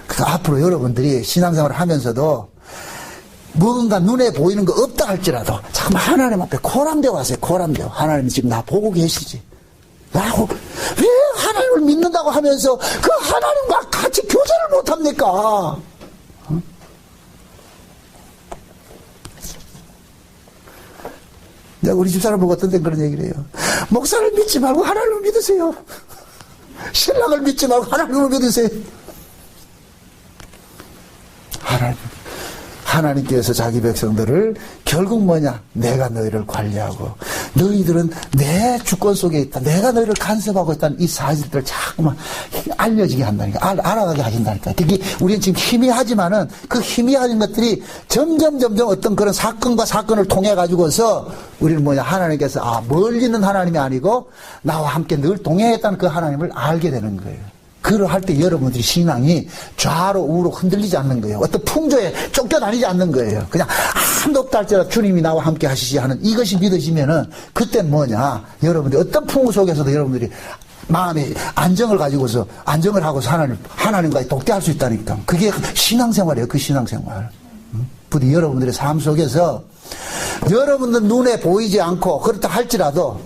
그래서 앞으로 여러분들이 신앙생활을 하면서도 뭔가 눈에 보이는 거 없다 할지라도 잠깐만 하나님 앞에 코람되어 왔어요. 코람되어. 하나님이 지금 나 보고 계시지. 라고 왜 하나님을 믿는다고 하면서 그 하나님과 같이 교제를 못합니까? 내가 우리 집사람 보고 어떤 때 그런 얘기를 해요. 목사를 믿지 말고 하나님을 믿으세요. 신랑을 믿지 말고 하나님을 믿으세요. 하나님께서 자기 백성들을 결국 뭐냐? 내가 너희를 관리하고 너희들은 내 주권 속에 있다. 내가 너희를 간섭하고 있다는 이 사실들을 자꾸만 알려지게 한다니까. 알아가게 하신다니까. 특히 우리는 지금 희미하지만은 그 희미한 것들이 점점 어떤 그런 사건과 사건을 통해 가지고서 우리는 뭐냐? 하나님께서 멀리 있는 하나님이 아니고 나와 함께 늘 동행했다는 그 하나님을 알게 되는 거예요. 그럴 때 여러분들이 신앙이 좌로 우로 흔들리지 않는 거예요. 어떤 풍조에 쫓겨다니지 않는 거예요. 그냥 아무도 없다 할지라도 주님이 나와 함께 하시지 하는 이것이 믿어지면은 그때는 뭐냐? 여러분들이 어떤 풍우 속에서도 여러분들이 마음에 안정을 가지고서 안정을 하고서 하나님과 독대할 수 있다니까. 그게 신앙생활이에요. 그 신앙생활. 부디 여러분들의 삶 속에서 여러분들 눈에 보이지 않고 그렇다 할지라도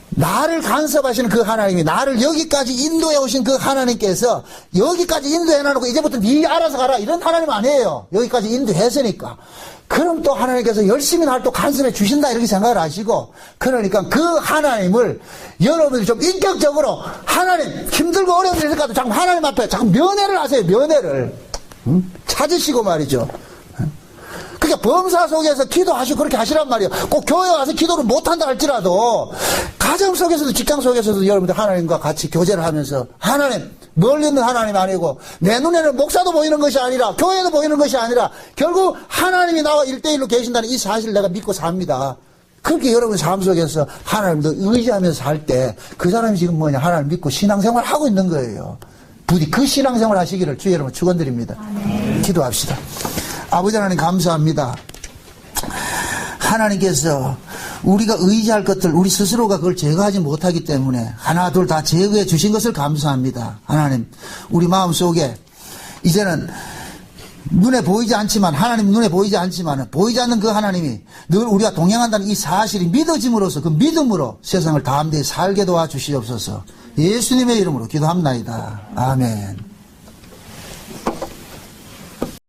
나를 간섭하시는 그 하나님이 나를 여기까지 인도해 오신 그 하나님께서 여기까지 인도해 놔놓고 이제부터 네 알아서 가라 이런 하나님 아니에요. 여기까지 인도했으니까. 그럼 또 하나님께서 열심히 나를 또 간섭해 주신다 이렇게 생각을 하시고 그러니까 그 하나님을 여러분들이 좀 인격적으로 하나님 힘들고 어려운 일을 가도 자꾸 하나님 앞에 자꾸 면회를 하세요. 면회를 찾으시고 말이죠. 그러니까 범사 속에서 기도하시고 그렇게 하시란 말이에요. 꼭 교회 와서 기도를 못한다 할지라도 가정 속에서도 직장 속에서도 여러분들 하나님과 같이 교제를 하면서 하나님 멀리 있는 하나님 아니고 내 눈에는 목사도 보이는 것이 아니라 교회도 보이는 것이 아니라 결국 하나님이 나와 1대1로 계신다는 이 사실을 내가 믿고 삽니다. 그렇게 여러분 삶 속에서 하나님도 의지하면서 살 때 그 사람이 지금 뭐냐 하나님 믿고 신앙생활 하고 있는 거예요. 부디 그 신앙생활 하시기를 주의 여러분 축원드립니다. 기도합시다. 아버지 하나님 감사합니다. 하나님께서 우리가 의지할 것들 우리 스스로가 그걸 제거하지 못하기 때문에 하나 둘 다 제거해 주신 것을 감사합니다. 하나님 우리 마음속에 이제는 눈에 보이지 않지만 하나님 눈에 보이지 않지만 보이지 않는 그 하나님이 늘 우리가 동행한다는 이 사실이 믿어짐으로써 그 믿음으로 세상을 담대히 살게 도와주시옵소서. 예수님의 이름으로 기도합나이다. 아멘.